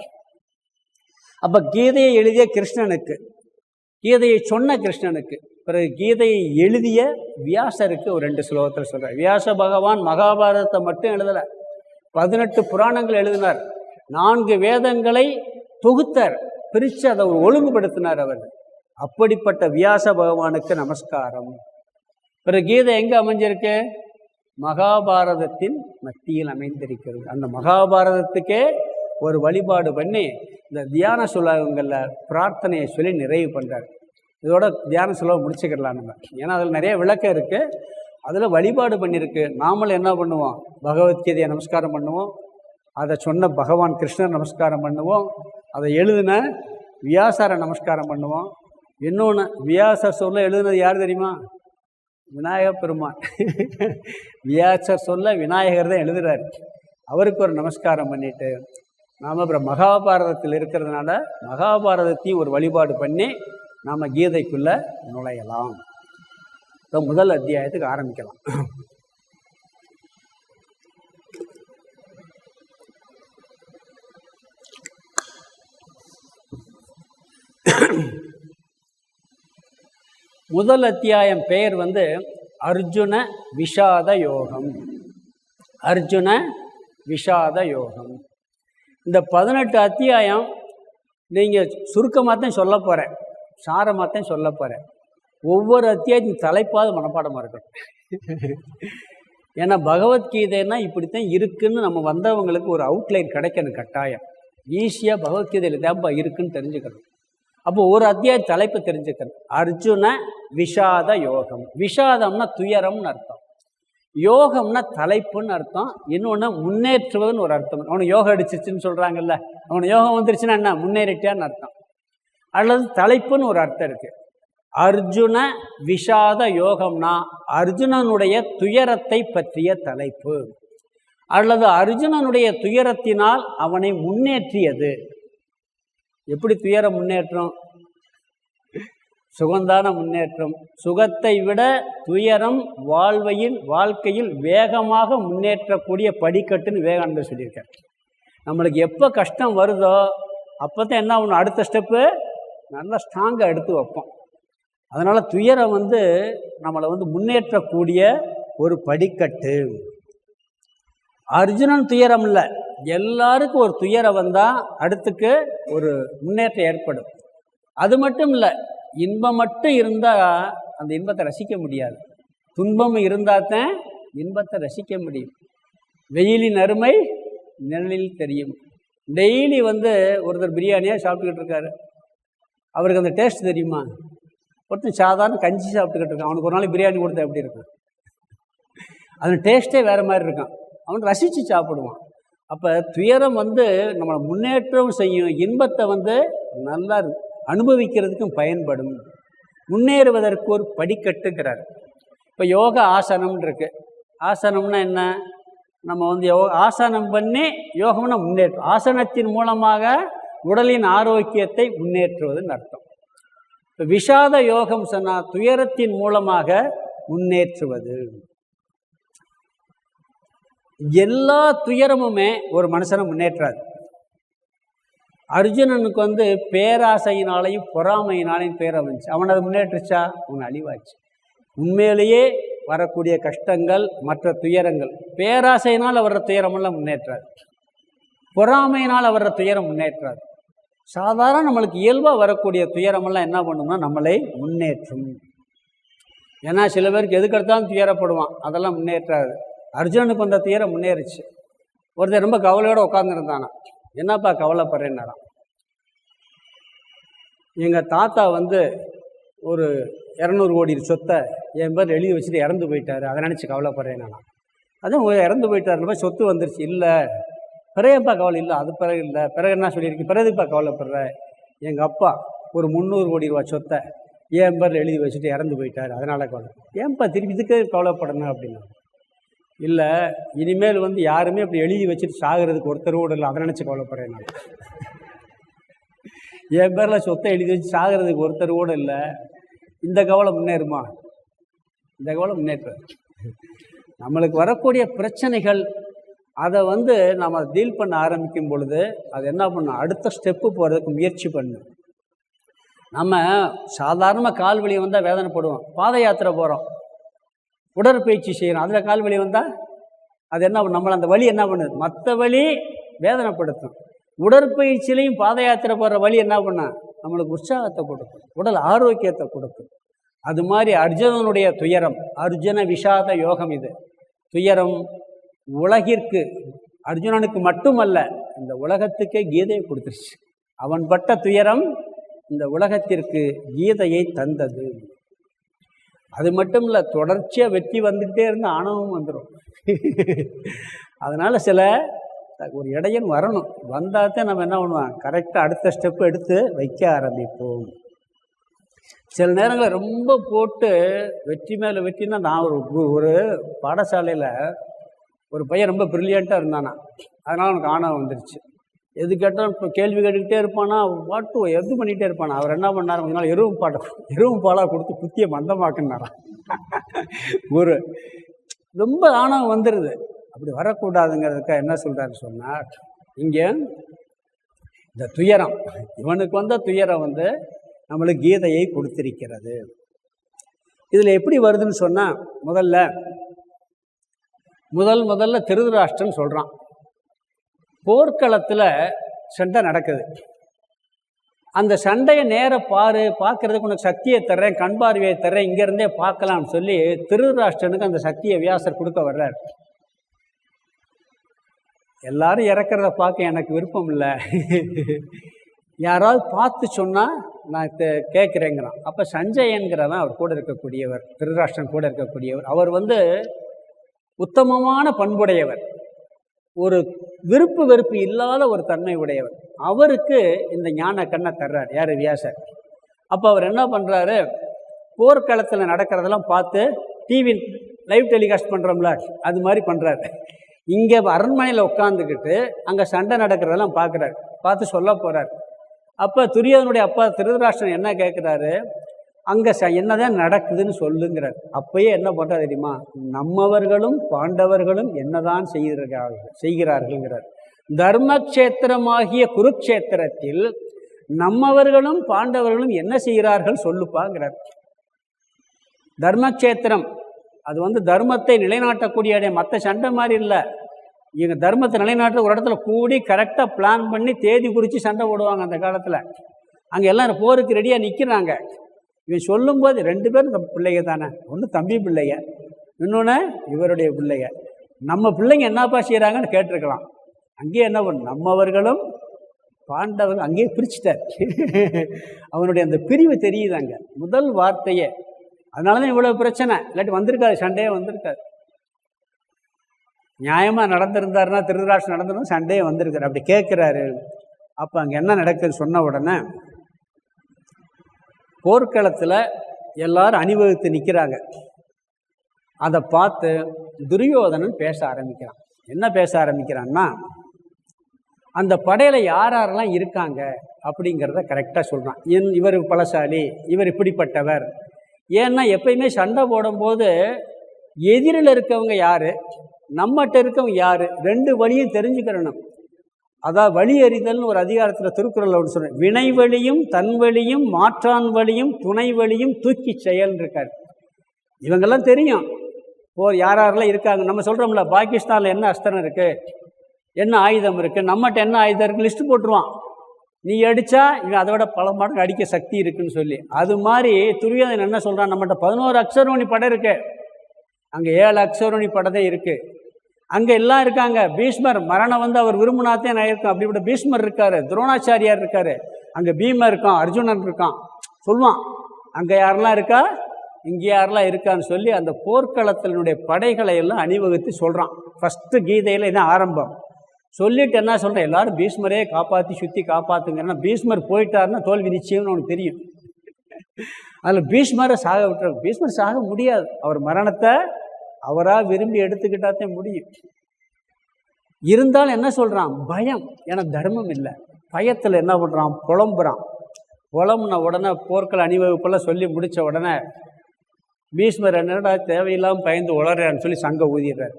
அப்போ கீதையை எழுதிய கிருஷ்ணனுக்கு, கீதையை சொன்ன கிருஷ்ணனுக்கு, பிறகு கீதையை எழுதிய வியாசருக்கு ஒரு 2 ஸ்லோகத்தில் சொல்கிறார். வியாச பகவான் மகாபாரதத்தை மட்டும் எழுதலை, 18 புராணங்கள் எழுதினார், 4 வேதங்களை தொகுத்தார், பிரித்து அதை ஒழுங்குபடுத்தினார் அவர். அப்படிப்பட்ட வியாச பகவானுக்கு நமஸ்காரம். பிறகு கீதை எங்கே அமைஞ்சிருக்கு? மகாபாரதத்தின் மத்தியில் அமைந்திருக்கிறது. அந்த மகாபாரதத்துக்கே ஒரு வழிபாடு பண்ணி இந்த தியான சுலோகங்களில் பிரார்த்தனையை சொல்லி நிறைவு பண்ணுறார். இதோட தியான சுலோகம் முடிச்சுக்கிடலாம் நம்ம. ஏன்னா அதில் நிறைய விளக்கம் இருக்குது, அதில் வழிபாடு பண்ணியிருக்கு. நாமளும் என்ன பண்ணுவோம்? பகவத்கீதையை நமஸ்காரம் பண்ணுவோம், அதை சொன்ன பகவான் கிருஷ்ணர் நமஸ்காரம் பண்ணுவோம், அதை எழுதின வியாசரை நமஸ்காரம் பண்ணுவோம். இன்னொன்று, வியாசர் சொல்ல எழுதுனது யார் தெரியுமா? விநாயகர் பெருமான். வியாசர் சொல்ல விநாயகர் தான் எழுதுகிறார். அவருக்கு ஒரு நமஸ்காரம் பண்ணிட்டு நாம் அப்புறம் மகாபாரதத்தில் இருக்கிறதுனால மகாபாரதத்தையும் ஒரு வழிபாடு பண்ணி நாம் கீதைக்குள்ளே நுழையலாம். இப்போ முதல் அத்தியாயத்துக்கு ஆரம்பிக்கலாம். முதல் அத்தியாயம் பெயர் அர்ஜுன விஷாத யோகம். அர்ஜுன விஷாத யோகம். இந்த 18 அத்தியாயம் நீங்கள் சுருக்கமாக தான் சொல்ல போகிறேன், சாரமாக தான் சொல்ல போகிறேன். ஒவ்வொரு அத்தியாயத்தின் தலைப்பாவது மனப்பாடமாக இருக்கணும். ஏன்னா பகவத்கீதைன்னா இப்படித்தான் இருக்குன்னு நம்ம வந்தவங்களுக்கு ஒரு அவுட்லைன் கிடைக்கணும். கட்டாயம் ஈஸியாக பகவத்கீதையில் தேம்பா இருக்குன்னு தெரிஞ்சுக்கணும். அப்போ ஒரு அத்தியாய தலைப்பு தெரிஞ்சுக்கணும். அர்ஜுன விஷாத யோகம். விஷாதம்னா துயரம்னு அர்த்தம், யோகம்னா தலைப்புன்னு அர்த்தம், இன்னொன்று முன்னேற்றுவதுன்னு ஒரு அர்த்தம். அவனுக்கு யோகம் அடிச்சிச்சுன்னு சொல்கிறாங்கல்ல, அவனுக்கு யோகம் வந்துருச்சுன்னா என்ன? முன்னேறிட்டான்னு அர்த்தம். அல்லது தலைப்புன்னு ஒரு அர்த்தம் இருக்குது. அர்ஜுன விஷாத யோகம்னா அர்ஜுனனுடைய துயரத்தை பற்றிய தலைப்பு, அல்லது அர்ஜுனனுடைய துயரத்தினால் அவனை முன்னேற்றியது. எப்படி துயர முன்னேற்றம்? சுகந்தான முன்னேற்றம். சுகத்தை விட துயரம் வாழ்க்கையில் வேகமாக முன்னேற்றக்கூடிய படிக்கட்டுன்னு விவேகானந்தர் சொல்லியிருக்கார். நம்மளுக்கு எப்போ கஷ்டம் வருதோ அப்போ தான் என்ன ஒன்று அடுத்த ஸ்டெப்பு நல்லா ஸ்ட்ராங்காக எடுத்து வைப்போம். அதனால் துயரம் நம்மளை முன்னேற்றக்கூடிய ஒரு படிக்கட்டு. அர்ஜுனன் துயரம் இல்லை, எல்லாருக்கும் ஒரு துயரம் வந்தால் அடுத்துக்கு ஒரு முன்னேற்றம் ஏற்படும். அது மட்டும் இல்லை, இன்பம் மட்டும் இருந்தால் அந்த இன்பத்தை ரசிக்க முடியாது. துன்பம் இருந்தால் தான் இன்பத்தை ரசிக்க முடியும். வெயிலின் அருமை நிழலில் தெரியும். டெய்லி ஒருத்தர் பிரியாணியாக சாப்பிட்டுக்கிட்டு இருக்காரு, அவருக்கு அந்த டேஸ்ட் தெரியுமா? ஒருத்தர் சாதாரண கஞ்சி சாப்பிட்டுக்கிட்டு இருக்கான், அவனுக்கு ஒரு நாளைக்கு பிரியாணி கொடுத்தா எப்படி இருக்கும்? அது டேஸ்ட்டே வேறு மாதிரி இருக்கான், அவன் ரசித்து சாப்பிடுவான். அப்போ துயரம் நம்மளை முன்னேற்றம் செய்யும், இன்பத்தை நல்லா அனுபவிக்கிறதுக்கும் பயன்படும், முன்னேறுவதற்கு ஒரு படிக்கட்டுங்கிறார். இப்போ யோக ஆசனம் இருக்கு. ஆசனம்னா என்ன? நம்ம ஆசனம் பண்ணி யோகம்னா முன்னேற்றம். ஆசனத்தின் மூலமாக உடலின் ஆரோக்கியத்தை முன்னேற்றுவதுன்னு அர்த்தம். இப்போ விஷாத யோகம் சொன்னால் துயரத்தின் மூலமாக முன்னேற்றுவது. எல்லா துயரமுமே ஒரு மனுஷனை முன்னேற்றாது. அர்ஜுனனுக்கு பேராசையினாலையும் பொறாமையினாலையும் துயரம் வந்துச்சு, அவனை அதை முன்னேற்றுச்சா? அவனை அழிவாச்சு. உண்மையிலேயே வரக்கூடிய கஷ்டங்கள், மற்ற துயரங்கள் பேராசையினால் வர்ற துயரமெல்லாம் முன்னேற்றாது, பொறாமையினால் வர்ற துயரம் முன்னேற்றாது. சாதாரண நம்மளுக்கு இயல்பாக வரக்கூடிய துயரமெல்லாம் என்ன பண்ணும்னா நம்மளை முன்னேற்றும். ஏன்னா சில பேருக்கு எதுக்கெடுத்தாலும் துயரப்படுவான், அதெல்லாம் முன்னேற்றாது. அர்ஜுனனுக்கு வந்த துயரம் முன்னேறிச்சு. ஒருத்தர் ரொம்ப கவலையோடு உட்காந்துருந்தானா, என்னப்பா கவலைப்படுறேன்னாராம். எங்கள் தாத்தா ஒரு 200 கோடி சொத்தை என் பேர் எழுதி வச்சுட்டு இறந்து போயிட்டார், அதை நினச்சி கவலைப்படுறேன் நான். அதுவும் இறந்து போயிட்டார், சொத்து வந்துருச்சு. இல்லை பிறகுப்பா கவலை இல்லை, அது பிறகு இல்லை, பிறகு என்ன சொல்லியிருக்கு, பிறகுப்பா கவலைப்படுற. எங்கள் அப்பா ஒரு 300 கோடி ரூபா சொத்தை என் பேர் எழுதி வச்சுட்டு இறந்து போயிட்டார், அதனால் கவலை. ஏன்ப்பா திருப்பி இதுக்கு கவலைப்படணும் அப்படின்னா, இல்லை இனிமேல் யாருமே அப்படி எழுதி வச்சுட்டு சாகிறதுக்கு ஒருத்தரோடு இல்லை, அதை நினச்சி கவலைப்படுறேன் நான். என் பேரில் சொத்தை எழுதி வச்சு சாகிறதுக்கு ஒருத்தரோடு இல்லை, இந்த கவலை முன்னேறுமா? இந்த கவலை முன்னேற்ற. நம்மளுக்கு வரக்கூடிய பிரச்சனைகள் அதை நம்ம டீல் பண்ண ஆரம்பிக்கும் பொழுது அது என்ன பண்ணும், அடுத்த ஸ்டெப்பு போகிறதுக்கு முயற்சி பண்ணும். நம்ம சாதாரணமாக கால் வலி வந்தால் வேதனைப்படுவோம், பாத யாத்திரை போகிறோம், உடற்பயிற்சி செய்கிறோம், அதில் கால் வலி வந்தால் அது என்ன பண்ணும், நம்மளை அந்த வலி என்ன பண்ணுது, மற்ற வலி வேதனைப்படுத்தும். உடற்பயிற்சியிலையும் பாத யாத்திரை போகிற வலி என்ன பண்ணால் நம்மளுக்கு உற்சாகத்தை கொடுக்கும், உடல் ஆரோக்கியத்தை கொடுக்கும். அது மாதிரி அர்ஜுனனுடைய துயரம், அர்ஜுன விஷாத யோகம். இது துயரம் உலகிற்கு, அர்ஜுனனுக்கு மட்டுமல்ல இந்த உலகத்துக்கே கீதையை கொடுத்துருச்சு. அவன் பட்ட துயரம் இந்த உலகத்திற்கு கீதையை தந்தது. அது மட்டும் இல்லை, தொடர்ச்சியாக வெற்றி வந்துக்கிட்டே இருந்து ஆணவம் வந்துடும். அதனால் சில ஒரு இடையன் வரணும், வந்தால் தான் நம்ம என்ன பண்ணுவோம், கரெக்டாக அடுத்த ஸ்டெப்பு எடுத்து வைக்க ஆரம்பிப்போம். சில நேரங்களில் ரொம்ப போட்டு வெற்றி மேலே வெற்றினா, நான் ஒரு பாடசாலையில் ஒரு பையன் ரொம்ப ப்ரில்லியண்ட்டாக இருந்தானா, அதனால் அவனுக்கு ஆணவம் வந்துருச்சு. எது கேட்டாலும் இப்போ கேள்வி கேட்டுக்கிட்டே இருப்பானா, எது பண்ணிகிட்டே இருப்பானா. அவர் என்ன பண்ணார், கொஞ்ச நாள் எருவும் பாலாக கொடுத்து குத்தியை மந்தமாக்குனாரான். ஒரு ரொம்ப ஆணவம் வந்துடுது. அப்படி வரக்கூடாதுங்கிறதுக்காக என்ன சொல்கிறாருன்னு சொன்னார், இங்கே இந்த துயரம், இவனுக்கு வந்த துயரம் நம்மளுக்கு கீதையை கொடுத்திருக்கிறது. இதில் எப்படி வருதுன்னு சொன்னால், முதல்ல திருதராஷ்டிரன் சொல்கிறான், போர்க்களத்தில் சண்டை நடக்குது, அந்த சண்டையை நேர பார்க்கறதுக்கு உனக்கு சக்தியை தர்றேன், கண் பார்வையை தர்றேன், இங்கேருந்தே பார்க்கலாம்னு சொல்லி திருதராஷ்டிரனுக்கு அந்த சக்தியை வியாசர் கொடுக்க வர்றார். எல்லாரும் இறக்கிறத பார்க்க எனக்கு விருப்பம் இல்லை, யாராவது பார்த்து சொன்னால் நான் கேட்குறேங்கிறான். அப்போ சஞ்சயன்கிறவன் அவர் கூட இருக்கக்கூடியவர், திருதராஷ்டிரன் கூட இருக்கக்கூடியவர். அவர் உத்தமமான பண்புடையவர், ஒரு விருப்பு வெறுப்பு இல்லாத ஒரு தன்மை உடையவர். அவருக்கு இந்த ஞான கண்ணை தர்றார் யார், வியாசர். அப்போ அவர் என்ன பண்ணுறாரு, போர்க்களத்தில் நடக்கிறதெல்லாம் பார்த்து டிவி லைவ் டெலிகாஸ்ட் பண்ணுறோம்ல, அது மாதிரி பண்ணுறாரு. இங்கே அரண்மனையில் உட்காந்துக்கிட்டு அங்கே சண்டை நடக்கிறதெல்லாம் பார்க்குறாரு, பார்த்து சொல்ல போகிறார். அப்போ துரியோதனுடைய அப்பா திருதராஷ்டிரன் என்ன கேட்குறாரு, அங்கே என்னதான் நடக்குதுன்னு சொல்லுங்கிறார். அப்பயே என்ன பண்ணுறது தெரியுமா, நம்மவர்களும் பாண்டவர்களும் என்னதான் செய்கிறார்கள்ங்கிறார். தர்மக்ஷேத்திரமாகிய குருக்ஷேத்திரத்தில் நம்மவர்களும் பாண்டவர்களும் என்ன செய்கிறார்கள் சொல்லுப்பாங்கிறார். தர்மக்ஷேத்திரம் அது தர்மத்தை நிலைநாட்டக்கூடிய இடம், மற்ற சண்டை மாதிரி இல்லை. இவங்க தர்மத்தை நிலைநாட்ட ஒரு இடத்துல கூடி கரெக்டாக பிளான் பண்ணி தேதி குறித்து சண்டை போடுவாங்க அந்த காலத்தில். அங்கே எல்லாம் போருக்கு ரெடியாக நிற்கிறாங்க. இவன் சொல்லும்போது 2 பேரும் பிள்ளைங்க தானே, ஒன்று தம்பி பிள்ளைங்க, இன்னொன்று இவருடைய பிள்ளைங்க. நம்ம பிள்ளைங்க என்னப்பா செய்கிறாங்கன்னு கேட்டிருக்கலாம். அங்கேயே என்ன பண்ணும், நம்மவர்களும் பாண்டவர்கள் அங்கேயே பிரிச்சுட்டார். அவனுடைய அந்த பிரிவு தெரியுதாங்க முதல் வார்த்தையே. அதனால தான் இவ்வளோ பிரச்சனை, இல்லாட்டி வந்திருக்காது, சண்டையே வந்திருக்காது. நியாயமாக நடந்திருந்தாருன்னா, திருதராஷ்டிரன் நடந்திருந்தா சண்டையே வந்திருக்காரு. அப்படி கேட்குறாரு. அப்போ அங்கே என்ன நடக்குது சொன்ன உடனே போர்க்களத்தில் எல்லாரும் அணிவகுத்து நிற்கிறாங்க. அதை பார்த்து துரியோதனன் பேச ஆரம்பிக்கிறான். என்ன பேச ஆரம்பிக்கிறான்னா, அந்த படையில் யார் யாரெல்லாம் இருக்காங்க அப்படிங்கிறத கரெக்டாக சொல்கிறான். இவர் பலசாலி, இவர் இப்படிப்பட்டவர். ஏன்னா எப்பயுமே சண்டை போடும்போது எதிரில் இருக்கவங்க யார், நம்மகிட்ட இருக்கவங்க யார், 2 வழியும் தெரிஞ்சுக்கிறணும். அதான் வழி அறிதல்னு ஒரு அதிகாரத்தில் திருக்குறள் ஒன்று சொல்கிறேன். வினை வழியும் தன் வழியும் மாற்றான் வழியும் துணை வழியும் தூக்கி செயல் இருக்கார். இவங்கெல்லாம் தெரியும் யார் யாரெல்லாம் இருக்காங்க. நம்ம சொல்கிறோம்ல, பாகிஸ்தானில் என்ன அஸ்திரம் இருக்குது, என்ன ஆயுதம் இருக்குது, நம்மகிட்ட என்ன ஆயுதம் இருக்குது லிஸ்ட்டு போட்டுருவான். நீ அடித்தா இவன் அதை விட பல மடங்கு அடிக்க சக்தி இருக்குன்னு சொல்லி. அது மாதிரி துரியோதனன் என்ன சொல்கிறான், நம்மகிட்ட 11 அக்ஷரோணி படை இருக்குது, அங்கே 7 அக்ஷரோணி படை இருக்குது, அங்கே எல்லாம் இருக்காங்க. பீஷ்மர் மரணம் அவர் விரும்பினாத்தே நான் இருக்கேன். அப்படிப்பட்ட பீஷ்மர் இருக்கார், துரோணாச்சாரியார் இருக்கார், அங்கே பீமர் இருக்கான், அர்ஜுனன் இருக்கான் சொல்லுவான். அங்கே யாரெல்லாம் இருக்கா, இங்கே யாரெல்லாம் இருக்கான்னு சொல்லி அந்த போர்க்களத்தினுடைய படைகளை எல்லாம் அணிவகுத்து சொல்கிறான். ஃபஸ்ட்டு கீதையில் இதான் ஆரம்பம். சொல்லிட்டு என்ன சொல்கிறேன், எல்லாரும் பீஷ்மரே காப்பாற்றி சுற்றி காப்பாற்றுங்கன்னா, பீஷ்மர் போயிட்டாருன்னா தோல்வி நிச்சயம்னு உனக்கு தெரியும். அதில் பீஷ்மரை சாக விட்டுறாங்க. பீஷ்மர் சாக முடியாது, அவர் மரணத்தை அவராக விரும்பி எடுத்துக்கிட்டாத்தே முடியும். இருந்தாலும் என்ன சொல்கிறான், பயம், ஏன்னா தர்மம் இல்லை. பயத்தில் என்ன பண்ணுறான், புலம்புறான். புலம்புன உடனே போர்க்கள அணிவகுப்பெல்லாம் சொல்லி முடித்த உடனே பீஷ்மர் என்னடா தேவையில்லாமல் பயந்து உளறான்னு சொல்லி சங்கை ஊதிடுறார்.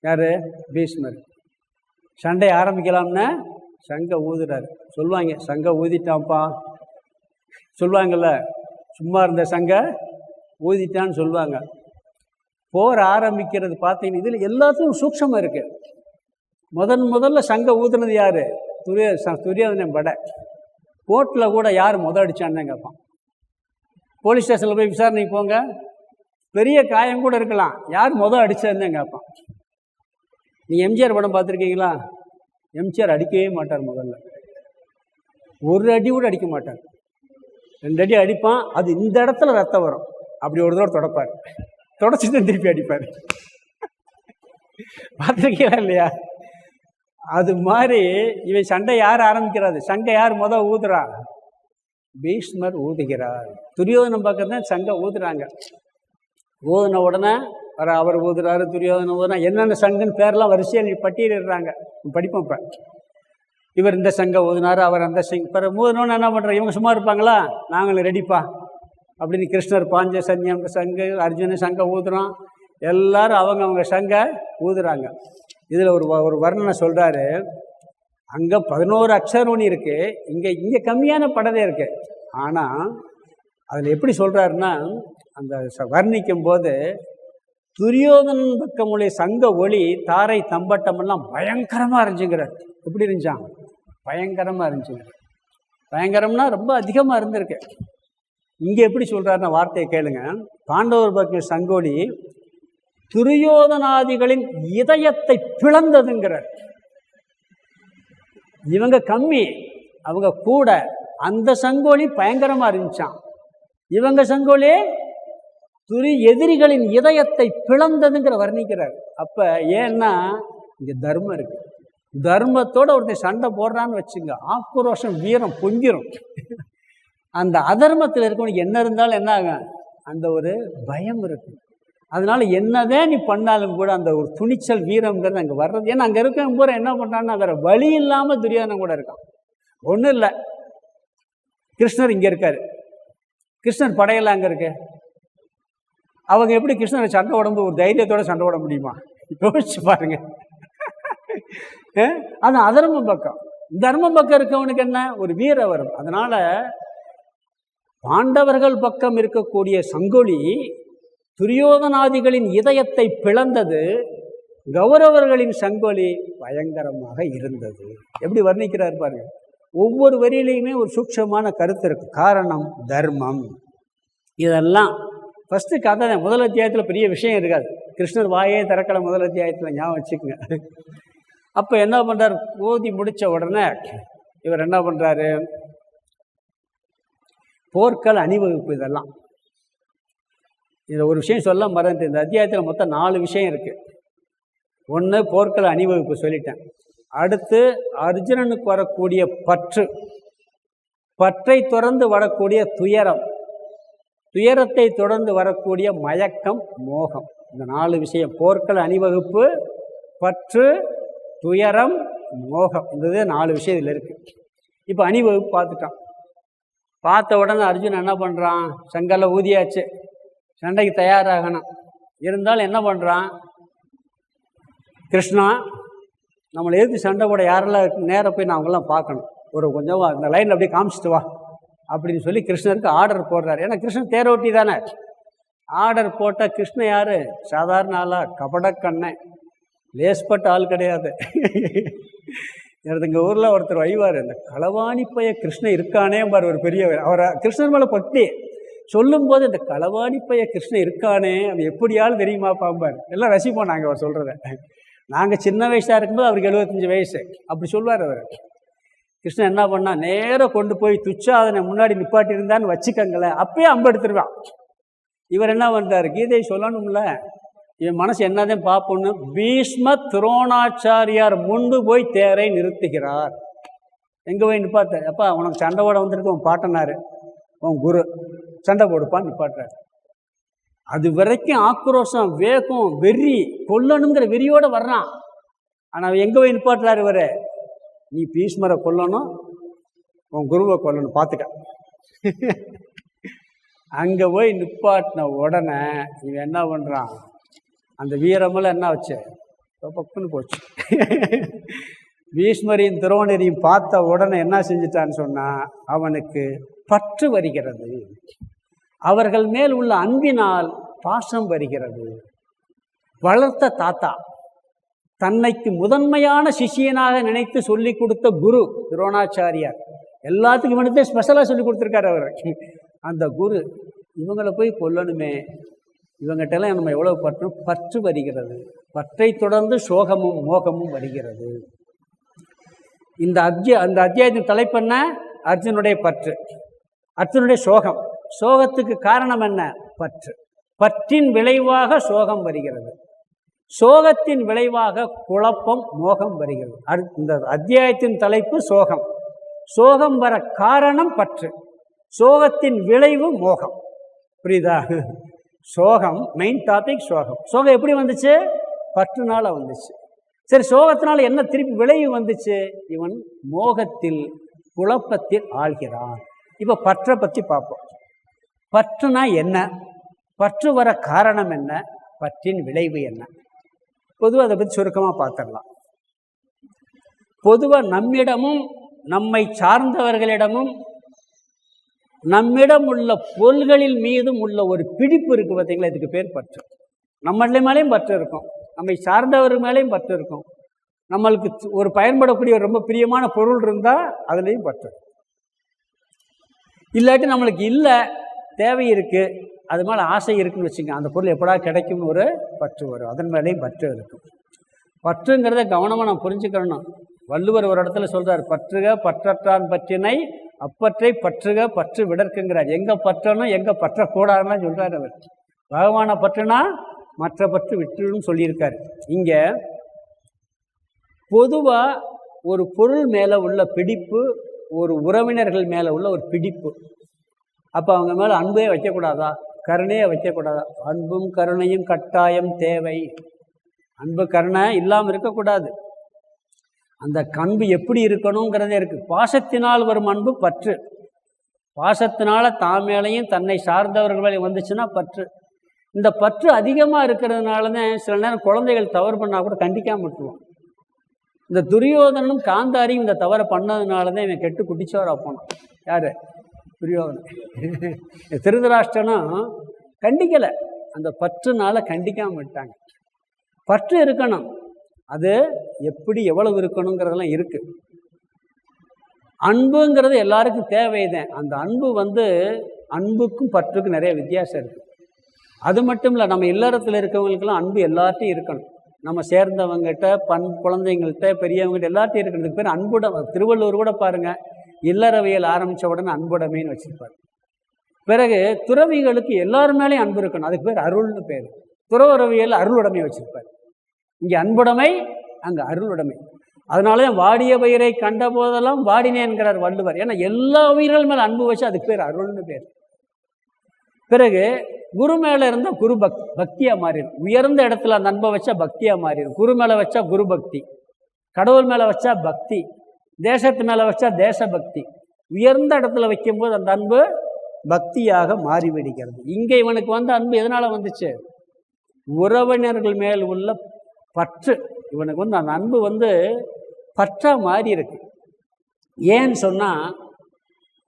யார், பீஷ்மர். சண்டை ஆரம்பிக்கலாம்னா சங்கை ஊதுறாரு. சொல்லுவாங்க சங்கை ஊதிட்டான்ப்பா சொல்லுவாங்கள்ல, சும்மா இருந்த சங்கை ஊதிட்டான்னு சொல்லுவாங்க. போர் ஆரம்பிக்கிறது பார்த்தீங்கன்னா இதில் எல்லாத்துக்கும் சூக்ஷமாக இருக்குது. முதல்ல சங்கை ஊதுனது யார், துரியோதனன் படை. கோர்ட்டில் கூட யார் அடித்தான்னு கேட்பான். போலீஸ் ஸ்டேஷனில் போய் விசாரணைக்கு போங்க, பெரிய காயம் கூட இருக்கலாம், யார் அடித்ததுன்னு கேட்பான். நீ எம்ஜிஆர் படம் பார்த்துருக்கீங்களா, எம்ஜிஆர் அடிக்கவே மாட்டார். முதல்ல ஒரு அடி கூட அடிக்க மாட்டார், 2 அடி அடிப்பான். அது இந்த இடத்துல ரத்தம் வரும், அப்படி ஒரு தடவை தொடப்பார், தொடச்சிட்டு திருப்பி அடிப்பார். பார்த்துருக்கீங்களா இல்லையா? அது மாதிரி இவன் சண்டை யார் ஆரம்பிக்கிறாரு, சண்டை யார் ஊதுறா, பீஷ்மர் ஊதுகிறார். துரியோதனம் பக்கம் தான் சங்கை ஊதுறாங்க. ஊதுன உடனே அவர் ஊதுறாரு, துரியோதனம் ஊதுனா என்னென்ன சங்குன்னு பேரெல்லாம் வரிசையில் பட்டியலிடுறாங்க. படிப்போம். இப்போ இவர் இந்த சங்கை ஊதுனார், அவர் அந்த பிற ஊதுனோன்னு என்ன பண்ணுறாங்க, இவங்க சும்மா இருப்பாங்களா, நாங்களும் ரெடிப்பா அப்படின்னு கிருஷ்ணர் பாஞ்ச சங்கு, அர்ஜுனன் சங்கை ஊதுறான். எல்லாரும் அவங்க சங்கை ஊதுறாங்க. இதில் ஒரு வர்ணனை சொல்கிறாரு, அங்கே 11 அக்ஷரோணி இருக்குது, இங்கே கம்மியான படவே இருக்குது. ஆனால் அதில் எப்படி சொல்கிறாருன்னா, அந்த வர்ணிக்கும் போது துரியோதனன் பக்கமுடைய சங்க ஒளி தாரை தம்பட்டமெல்லாம் பயங்கரமாக இருந்துச்சுங்கிறார். எப்படி இருந்துச்சான், பயங்கரமாக இருந்துச்சுங்கிறார். பயங்கரம்னா ரொம்ப அதிகமாக இருந்திருக்கு. இங்கே எப்படி சொல்கிறாருன்னா வார்த்தையை கேளுங்க. பாண்டவர் பக்கம் சங்கொலி துரியோதனாதிகளின் இதயத்தை பிளந்ததுங்கிறார். இவங்க கம்மி, அவங்க கூட. அந்த சங்கோலி பயங்கரமாக இருந்துச்சான். இவங்க சங்கோலி எதிரிகளின் இதயத்தை பிளந்ததுங்கிற வர்ணிக்கிறார். அப்போ ஏன்னா இங்கே தர்மம் இருக்குது. தர்மத்தோடு ஒருத்தர் சண்டை போடுறான்னு வச்சுங்க, ஆக்ரோஷம் வீரம் பொங்கிரும். அந்த அதர்மத்தில் இருக்கவனுக்கு என்ன இருந்தாலும் என்ன ஆகும், அந்த ஒரு பயம் இருக்குது. அதனால என்னதான் நீ பண்ணாலும் கூட அந்த ஒரு துணிச்சல் வீரம்ங்கிறது அங்கே வர்றது. ஏன்னா அங்கே இருக்க பூரா என்ன பண்ணுறான்னா வேற வழி இல்லாமல் துரியோதனன் கூட இருக்கான். ஒன்றும் இல்லை, கிருஷ்ணர் இங்கே இருக்காரு, கிருஷ்ணர் படையெல்லாம் அங்கே இருக்கு. அவங்க எப்படி கிருஷ்ணரை சண்டை உடம்பு ஒரு தைரியத்தோட சண்டை போட முடியுமா, யோசிச்சு பாருங்க. அது அதர்ம பக்கம். தர்ம பக்கம் இருக்கவனுக்கு என்ன ஒரு வீர வரும். அதனால பாண்டவர்கள் பக்கம் இருக்கக்கூடிய சங்கொலி துரியோதனாதிகளின் இதயத்தை பிளந்தது, கௌரவர்களின் சங்கொலி பயங்கரமாக இருந்தது. எப்படி வர்ணிக்கிறார் பாருங்க. ஒவ்வொரு வரியிலையுமே ஒரு சூட்சமான கருத்து இருக்குது. காரணம் தர்மம். இதெல்லாம் ஃபஸ்ட்டு கதை தான். முதல் அத்தியாயத்தில் பெரிய விஷயம் இருக்காது. கிருஷ்ணர் வாயே திறக்கலை முதல் அத்தியாயத்தில், ஞாபகம் வச்சுக்கோங்க. அப்போ என்ன பண்ணுறார், ஓதி முடித்த உடனே இவர் என்ன பண்ணுறாரு, போர்க்கள அணிவகுப்பு இதெல்லாம். இதில் ஒரு விஷயம் சொல்ல மறந்துட்டு, இந்த அத்தியாயத்தில் மொத்தம் 4 விஷயம் இருக்குது. ஒன்று போர்க்கள அணிவகுப்பு சொல்லிட்டேன். அடுத்து அர்ஜுனனுக்கு வரக்கூடிய பற்றை தொடர்ந்து வரக்கூடிய துயரம், துயரத்தை தொடர்ந்து வரக்கூடிய மயக்கம், மோகம். இந்த 4 விஷயம், போர்க்கள அணிவகுப்பு, பற்று, துயரம், மோகம். இந்த 4 விஷயம் இதில் இருக்குது. இப்போ அணிவகுப்பு பார்த்துட்டான். பார்த்த உடனே அர்ஜுனன் என்ன பண்ணுறான், சங்கல்ல ஊதியாச்சு, சண்டைக்கு தயாராகணும். இருந்தாலும் என்ன பண்ணுறான், கிருஷ்ணா நம்மளை எதிர்த்து சண்டை போட யாரெல்லாம் நேராக போய் நான் அவங்களாம் பார்க்கணும், ஒரு கொஞ்சம் அந்த லைனில் அப்படியே காமிச்சிட்டு வா அப்படின்னு சொல்லி கிருஷ்ணருக்கு ஆர்டர் போடுறாரு. ஏன்னா கிருஷ்ணன் தேரோட்டி தானே. ஆர்டர் போட்டால் கிருஷ்ணன் யார், சாதாரண ஆளா, கபடக்கண்ணன், லேஸ்பட்ட ஆள் கிடையாது. எனக்கு எங்கள் ஊரில் ஒருத்தர் வைவார், இந்த களவாணி பைய கிருஷ்ணன் இருக்கானே பார், ஒரு பெரியவர். அவரை கிருஷ்ணன் மேலே பக்தி சொல்லும்போது, இந்த களவாணி பைய கிருஷ்ணன் இருக்கானே அது எப்படியாலும் தெரியுமா பாம்பார். எல்லாம் ரசிப்போம் நாங்கள் அவர் சொல்கிறத. நாங்கள் சின்ன வயசாக இருக்கும்போது அவருக்கு 75 வயசு, அப்படி சொல்வார் அவர். கிருஷ்ணன் என்ன பண்ணால், நேராக கொண்டு போய் துச்சாதனை முன்னாடி நிப்பாட்டியிருந்தான்னு வச்சுக்கங்களேன், அப்பயே அம்பு எடுத்துருவான். இவர் என்ன பண்ணுறாரு, கீதையை சொல்லணும்ல, இவன் மனசு என்னதான் பார்ப்போன்னு பீஷ்ம துரோணாச்சாரியார் முன்பு போய் தேரை நிறுத்துகிறார். எங்கே போய் நிப்பாட்ட, அப்பா உனக்கு சண்டை போட வந்திருக்கு உன் பாட்டனார், உன் குரு, சண்டை போடுப்பான்னு நிப்பாட்டுறாரு. அது வரைக்கும் ஆக்ரோஷம், வேகம், வெறி, கொல்லணுங்கிற வெறியோடு வர்றான். ஆனால் எங்கே போய் நிப்பாட்டுறாரு இவர், நீ பீஷ்மரை கொல்லணும், உன் குருவை கொல்லணும், பார்த்துக்க. அங்கே போய் நிப்பாட்டின உடனே இவன் என்ன பண்ணுறான், அந்த வீரமெல்லாம் என்ன வச்சு பக்குன்னு போச்சு. பீஷ்மரையும் துரோணரையும் பார்த்த உடனே என்ன செஞ்சிட்டான்னு சொன்னால், அவனுக்கு பற்று வருகிறது, அவர்கள் மேல் உள்ள அன்பினால் பாசம் வருகிறது. வளர்த்த தாத்தா, தன்னைக்கு முதன்மையான சிஷியனாக நினைத்து சொல்லி கொடுத்த குரு துரோணாச்சாரியார், எல்லாத்துக்கும் இவனுக்கு ஸ்பெஷலாக சொல்லி கொடுத்துருக்காரு அவர். அந்த குரு இவங்களை போய் கொல்லணுமே, இவங்ககிட்டலாம் நம்ம எவ்வளோ பற்று வருகிறது. பற்றை தொடர்ந்து சோகமும் மோகமும் வருகிறது. அந்த அத்தியாயத்தின் தலைப்பென்ன, அர்ஜுனுடைய பற்று, அர்ஜுனுடைய சோகம். சோகத்துக்கு காரணம் என்ன, பற்று. பற்றின் விளைவாக சோகம் வருகிறது, சோகத்தின் விளைவாக குழப்பம், மோகம் வருகிறது. இந்த அத்தியாயத்தின் தலைப்பு சோகம். சோகம் வர காரணம் பற்று, சோகத்தின் விளைவு மோகம். புரியுதா? சோகம் மெயின் டாபிக். சோகம் எப்படி வந்துச்சு, பற்றுனால வந்துச்சு. சரி, சோகத்தினால என்ன திருப்பி விளைவு வந்துச்சு, இவன் மோகத்தில் குழப்பத்தில் ஆள்கிறான். இப்போ பற்றை பற்றி பார்ப்போம். பற்றுனா என்ன, பற்று வர காரணம் என்ன, பற்றின் விளைவு என்ன. பொதுவாக அதை பற்றி சுருக்கமாக பார்த்துடலாம். பொதுவாக நம்மிடமும் நம்மை சார்ந்தவர்களிடமும் நம்மிடம் உள்ள பொருள்களில் மீதும் உள்ள ஒரு பிடிப்பு இருக்குது பார்த்தீங்களா, இதுக்கு பேர் பற்று. நம்மள மேலேயும் பற்று இருக்கும், நம்மை சார்ந்தவர் மேலேயும் பற்று இருக்கும். நம்மளுக்கு ஒரு பயன்படக்கூடிய ரொம்ப பிரியமான பொருள் இருந்தால் அதுலேயும் பற்று. இல்லாட்டி நம்மளுக்கு இல்லை, தேவை இருக்குது, அது மேலே ஆசை இருக்குன்னு வச்சுங்க, அந்த பொருள் எப்படா கிடைக்கும்னு ஒரு பற்று வரும், அதன் மேலேயும் பற்று இருக்கும். பற்றுங்கிறத கவனமாக நான் புரிஞ்சுக்கணும். வள்ளுவர் ஒரு இடத்துல சொல்கிறார், பற்றுக பற்றற்றான் பற்றினை அப்பற்றை பற்றுக பற்று விடற்குங்கிறார். எங்கே பற்றணும் எங்கே பற்றக்கூடாதுன்னா சொல்கிறார் அவர். பகவானை பற்றுனா மற்ற பற்று விட்டுன்னு சொல்லியிருக்காரு. இங்கே பொதுவாக ஒரு பொருள் மேலே உள்ள பிடிப்பு, ஒரு உறவினர்கள் மேலே உள்ள ஒரு பிடிப்பு, அப்போ அவங்க மேலே அன்பே வைக்கக்கூடாதா, கருணையை வைக்கக்கூடாதா? அன்பும் கருணையும் கட்டாயம் தேவை. அன்பு கருணை இல்லாமல் இருக்கக்கூடாது. அந்த அன்பு எப்படி இருக்கணுங்கிறதே இருக்குது. பாசத்தினால் வரும் அன்பு பற்று, பாசத்தினால தான் மேலேயும் தன்னை சார்ந்தவர்கள் மேலே வந்துச்சுன்னா பற்று. இந்த பற்று அதிகமாக இருக்கிறதுனால தான் சில நேரம் குழந்தைகள் தவறு பண்ணால் கூட கண்டிக்காமல் விட்டுருவோம். இந்த துரியோதனும் காந்தாரியும் இந்த தவறை பண்ணதுனால தான் இவன் கெட்டு குட்டிச்சவராக போனான். யார்? துரியோதனன். திருதராஷ்டிரனும் கண்டிக்கலை, அந்த பற்றுனால கண்டிக்காமல் விட்டாங்க. பற்று இருக்கணும், அது எப்படி எவ்வளவு இருக்கணுங்கிறதெல்லாம் இருக்குது. அன்புங்கிறது எல்லாருக்கும் தேவைதான். அந்த அன்பு அன்புக்கும் பற்றுக்கும் நிறைய வித்தியாசம் இருக்குது. அது மட்டும் இல்லை, நம்ம இல்லறத்தில் இருக்கவங்களுக்கெல்லாம் அன்பு எல்லார்ட்டையும் இருக்கணும். நம்ம சேர்ந்தவங்ககிட்ட, குழந்தைங்கள்கிட்ட, பெரியவங்ககிட்ட எல்லார்ட்டையும் இருக்கிறதுக்கு பேர் அன்புடம். திருவள்ளுவர் கூட பாருங்கள், இல்லறவியல் ஆரம்பித்த உடனே அன்புடைமைன்னு வச்சுருப்பார். பிறகு துறவிகளுக்கு எல்லாரும் மேலேயும் அன்பு இருக்கணும், அதுக்கு பேர் அருள்னு பேர். துறவரவியல் அருளுடைமை வச்சுருப்பார். இங்கே அன்புடைமை, அங்கே அருளுடைமை. அதனால தான் வாடிய பயிரை கண்ட போதெல்லாம் வாடினேன்கிறார் வள்ளுவர். ஏன்னா எல்லா உயிர்கள் மேலே அன்பு வச்சு அதுக்கு பேர் அருள்னு பேர். பிறகு குரு மேலே இருந்தால் குரு பக்தியாக மாறிடும். உயர்ந்த இடத்துல அந்த அன்பை வச்சா பக்தியாக மாறிடும். குரு மேலே வச்சா குரு பக்தி, கடவுள் மேலே வச்சா பக்தி, தேசத்து மேலே வச்சா தேசபக்தி. உயர்ந்த இடத்துல வைக்கும்போது அந்த அன்பு பக்தியாக மாறிவிடுகிறது. இங்கே இவனுக்கு அன்பு எதனால் வந்துச்சு? உறவினர்கள் மேல் உள்ள பற்று. இவனுக்கு அந்த அன்பு பற்றாக மாறி இருக்கு. ஏன்னு சொன்னால்,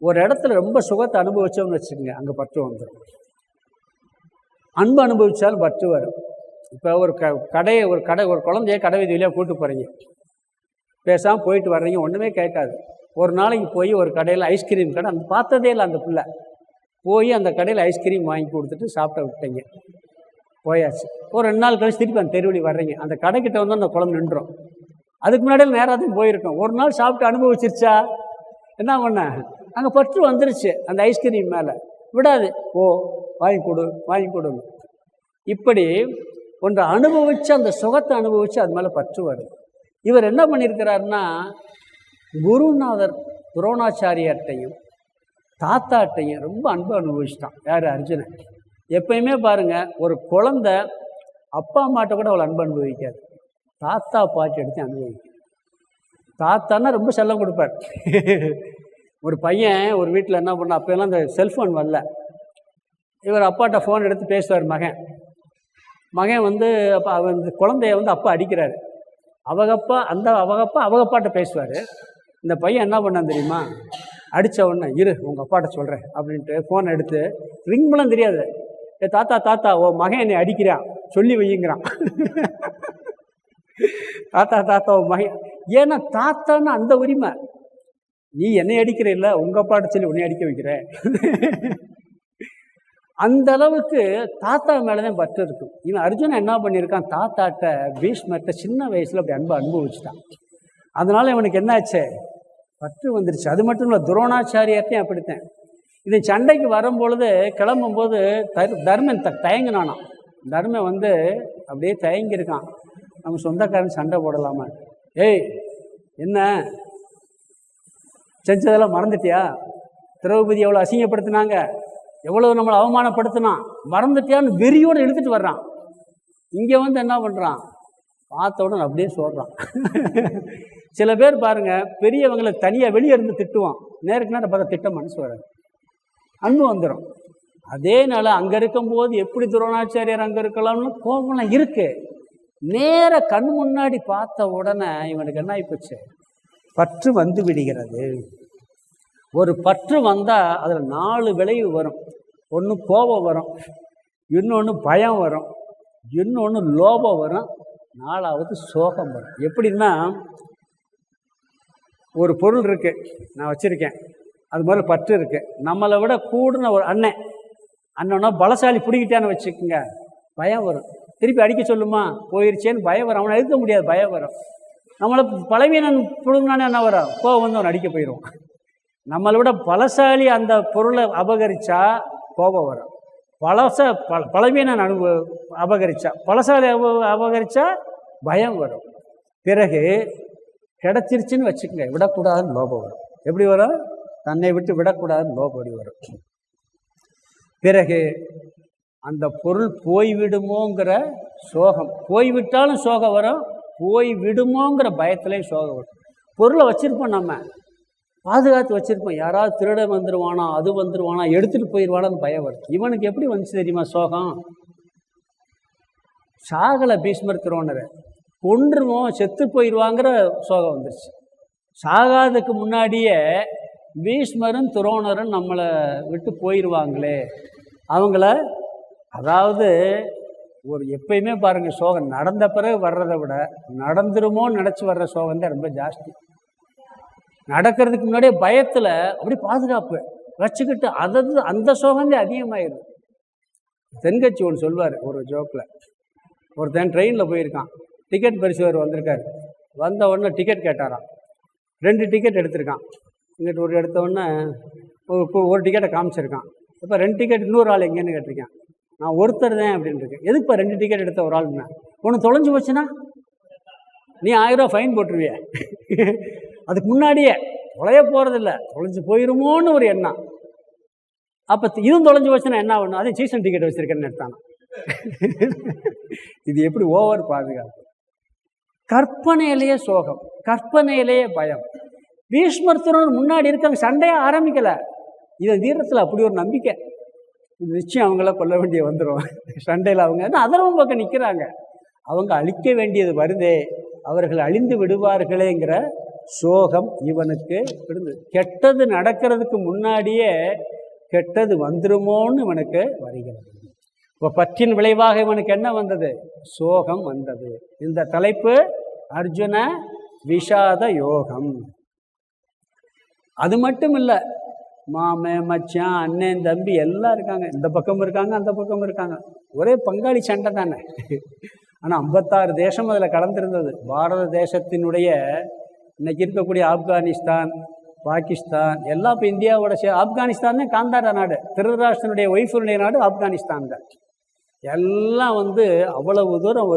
ஒரு இடத்துல ரொம்ப சுகத்தை அனுபவிச்சோம்னு வச்சுக்கோங்க, அங்கே பற்று வந்துடும். அன்பு அனுபவித்தாலும் பற்று வரும். இப்போ ஒரு குழந்தைய கடை வீதியிலே கூப்பிட்டு போகிறீங்க, பேசாமல் போயிட்டு வர்றீங்க, ஒன்றுமே கேட்காது. ஒரு நாளைக்கு போய் ஒரு கடையில் ஐஸ்கிரீம் கடை, அந்த பார்த்ததே இல்லை அந்த பிள்ளை, போய் அந்த கடையில் ஐஸ்கிரீம் வாங்கி கொடுத்துட்டு சாப்பிட விட்டீங்க, போயாச்சு. ஒரு 2 நாள் கழிச்சு திருப்பி அந்த தெருவழி வர்றீங்க, அந்த கடைக்கிட்ட அந்த குழந்தை நின்றோம். அதுக்கு முன்னாடியே நேராக போயிருக்கோம். ஒரு நாள் சாப்பிட்டு அனுபவிச்சிருச்சா, என்ன பண்ண, அங்கே பற்று வந்துருச்சு அந்த ஐஸ்கிரீம் மேலே, விடாது. ஓ வாங்கி கொடு வாங்கி கொடுங்க. இப்படி ஒன்று அனுபவித்து அந்த சுகத்தை அனுபவித்து அது மேலே பற்று வரும். இவர் என்ன பண்ணியிருக்கிறாருன்னா, குருநாதர் துரோணாச்சாரியார்ட்டையும் தாத்தாட்டையும் ரொம்ப அன்பு அனுபவிச்சிட்டான். யார்? அர்ஜுனன். எப்பயுமே பாருங்கள், ஒரு குழந்தை அப்பா அம்மாட்ட கூட அவளை அன்பு அனுபவிக்காது, தாத்தா பாட்டி எடுத்து அனுபவிக்கும். தாத்தான்னா ரொம்ப செல்லம் கொடுப்பார். ஒரு பையன் ஒரு வீட்டில் என்ன பண்ண, அப்போல்லாம் அந்த செல்ஃபோன் வரல, இவர் அப்பாட்ட ஃபோன் எடுத்து பேசுவார். மகன் அப்போ குழந்தைய அப்பா அடிக்கிறாரு. அவகப்பா அவகப்பாட்ட பேசுவார். இந்த பையன் என்ன பண்ணான் தெரியுமா, அடித்த உடனே இரு உங்கள் அப்பாட்ட சொல்கிறேன் அப்படின்ட்டு ஃபோனை எடுத்து, ரிங் பண்ணலாம் தெரியாது, தாத்தா ஓ மகன் என்னை அடிக்கிறான் சொல்லி வையுங்கிறான். தாத்தா ஓ மகன். ஏன்னா தாத்தான்னு அந்த உரிமை, நீ என்னை அடிக்கிற இல்லை உங்கள் அப்பாட்ட சொல்லி உன்னை அடிக்க வைக்கிற. அந்த அளவுக்கு தாத்தா மேலே தான் பற்று இருக்கும். இவன் அர்ஜுனன் என்ன பண்ணியிருக்கான், தாத்தாட்ட பீஷ்மர்கிட்ட சின்ன வயசில் அப்படி அனுபவிச்சுட்டான். அதனால் இவனுக்கு என்னாச்சு, பற்று வந்துருச்சு. அது மட்டும் இல்லை, துரோணாச்சாரியர்த்தையும் அப்படித்தான். இது சண்டைக்கு வரும்பொழுது கிளம்பும்போது தர்மன் தயங்கினானான். தர்மன் அப்படியே தயங்கியிருக்கான், நம்ம சொந்தக்காரன் சண்டை போடலாமா. ஏய் என்ன செஞ்சதெல்லாம் மறந்துட்டியா, திரௌபதி எவ்வளோ அசிங்கப்படுத்தினாங்க, எவ்வளோ நம்மளை அவமானப்படுத்தினான், மறந்துட்டியான்னு வெறியோடு எடுத்துகிட்டு வர்றான். இங்கே என்ன பண்ணுறான், பார்த்த உடனே அப்படியே சொல்கிறான். சில பேர் பாருங்கள், பெரியவங்களை தனியாக வெளியே இருந்து திட்டுவான், நேருக்கு நேரம் பார்த்தா திட்ட மனசு வராது, அன்பு வந்துடும். அதே நாள் அங்கே இருக்கும்போது எப்படி துரோணாச்சாரியார் அங்கே இருக்கலாம்னு கோபம்லாம் இருக்குது. நேர கண் முன்னாடி பார்த்த உடனே இவனுக்கு என்ன ஆகிப்போச்சு, பற்று வந்து விடுகிறது. ஒரு பற்று வந்தால் அதில் 4 விளைவு வரும். ஒன்று கோபம் வரும், இன்னொன்று பயம் வரும், இன்னொன்று லோபம் வரும், 4வது சோகம் வரும். எப்படின்னா, ஒரு பொருள் இருக்குது, நான் வச்சுருக்கேன், அது மாதிரி பற்று இருக்குது. நம்மளை விட கூடுன ஒரு அண்ணனா பலசாலி பிடிக்கிட்டான்னு வச்சுக்கோங்க, பயம் வரும். திருப்பி அடிக்க சொல்லுமா, போயிருச்சேன்னு பயம் வரும். அவனை அடிக்க முடியாது, பயம் வரும். நம்மளை பலவீனன் பிடுங்கினானே என்ன வரும், கோபம் அவன் அடிக்க போயிடுவான். நம்மளை விட பலசாலி அந்த பொருளை அபகரித்தா கோபம் வரும். பலவீனன் அபகரித்தா, பலசாலி அபகரித்தா பயம் வரும். பிறகு கிடச்சிருச்சுன்னு வச்சுக்கோங்க, விடக்கூடாதுன்னு லோபம் வரும். எப்படி வரும், தன்னை விட்டு விடக்கூடாதுன்னு லோபடி வரும். பிறகு அந்த பொருள் போய்விடுமோங்கிற சோகம், போய்விட்டாலும் சோகம் வரும், போய்விடுமோங்கிற பயத்துலேயும் சோகம் வரும். பொருளை வச்சுருப்போம், நம்ம பாதுகாத்து வச்சுருப்போம், யாராவது திருட வந்துடுவானா, அது வந்துடுவானா, எடுத்துகிட்டு போயிடுவானான்னு பயம் வரும். இவனுக்கு எப்படி வந்துச்சு தெரியுமா சோகம், சாகலை பீஷ்மர் துரோணரை, கொன்றுவோம் செத்து போயிடுவாங்கிற சோகம் வந்துருச்சு. சாகாதுக்கு முன்னாடியே பீஷ்மரும் துரோணரும் நம்மளை விட்டு போயிடுவாங்களே, அவங்கள, அதாவது ஒரு எப்பயுமே பாருங்கள், சோகம் நடந்த பிறகு வர்றதை விட நடந்துருமோன்னு நினச்சி வர்ற சோகம் தான் ரொம்ப ஜாஸ்தி. நடக்கிறதுக்கு முன்னாடியே பயத்தில் அப்படி பாதுகாப்பு வச்சுக்கிட்டு அந்த சோகந்தே அதிகமாகிடுது. தென்கட்சி ஒன்று சொல்வார் ஒரு ஜோக்கில். ஒருத்தன் ட்ரெயினில் போயிருக்கான், டிக்கெட் பரிசுவர் வந்திருக்காரு. வந்த உடனே டிக்கெட் கேட்டாராம். 2 டிக்கெட் எடுத்திருக்கான். இங்கிட்ட ஒரு எடுத்த உடனே ஒரு டிக்கெட்டை காமிச்சிருக்கான். இப்போ 2 டிக்கெட் இன்னொரு ஆள் எங்கேன்னு கேட்டிருக்கேன். நான் ஒருத்தர் தான் அப்படின்னு இருக்கேன். எதுக்குப்பா 2 டிக்கெட் எடுத்த ஒரு ஆளுன்னா? ஒன்று தொலைஞ்சு போச்சுன்னா நீ 1000 ரூபா ஃபைன் போட்டுருவிய. அதுக்கு முன்னாடியே தொலைய போகிறதில்ல, தொலைஞ்சு போயிருமோன்னு ஒரு எண்ணம். அப்போ இதுவும் தொலைஞ்சு போச்சுன்னா என்ன ஆகணும்? அதே சீசன் டிக்கெட் வச்சுருக்கேன்னு எடுத்தானோ. இது எப்படி ஓவர் பாதுகாப்பு? கற்பனையிலேயே சோகம், கற்பனையிலேயே பயம். பீஷ்மர்த்தரோடு முன்னாடி இருக்காங்க, சண்டையே ஆரம்பிக்கலை. இதை தீரத்தில் அப்படி ஒரு நம்பிக்கை, நிச்சயம் அவங்கள கொல்ல வேண்டிய வந்துடும். சண்டையில் அவங்க அதர்வம் பக்கம் நிற்கிறாங்க. அவங்க அழிக்க வேண்டியது வருதே, அவர்கள் அழிந்து விடுவார்களேங்கிற சோகம் இவனுக்கு விடுது. கெட்டது நடக்கிறதுக்கு முன்னாடியே கெட்டது வந்துருமோன்னு இவனுக்கு வருகிறது. இப்போ பற்றின் விளைவாக இவனுக்கு என்ன வந்தது? சோகம் வந்தது. இந்த தலைப்பு அர்ஜுன விஷாத யோகம். அது மட்டும் இல்லை, மாமன் மச்சான் அண்ணன் தம்பி எல்லாம் இருக்காங்க, இந்த பக்கம் இருக்காங்க அந்த பக்கம் இருக்காங்க, ஒரே பங்காளி சண்டை தானே. ஆனால் 56 தேசம் அதில் கலந்துருந்தது. பாரத தேசத்தினுடைய இன்னைக்கு இருக்கக்கூடிய ஆப்கானிஸ்தான், பாகிஸ்தான் எல்லாம் இப்போ இந்தியாவோட ஆப்கானிஸ்தான் தான் காந்தார நாடு, திருதராஷ்டிரனுடைய ஒய்ஃபுடைய நாடு ஆப்கானிஸ்தான் தான். எல்லாம் அவ்வளவு தூரம்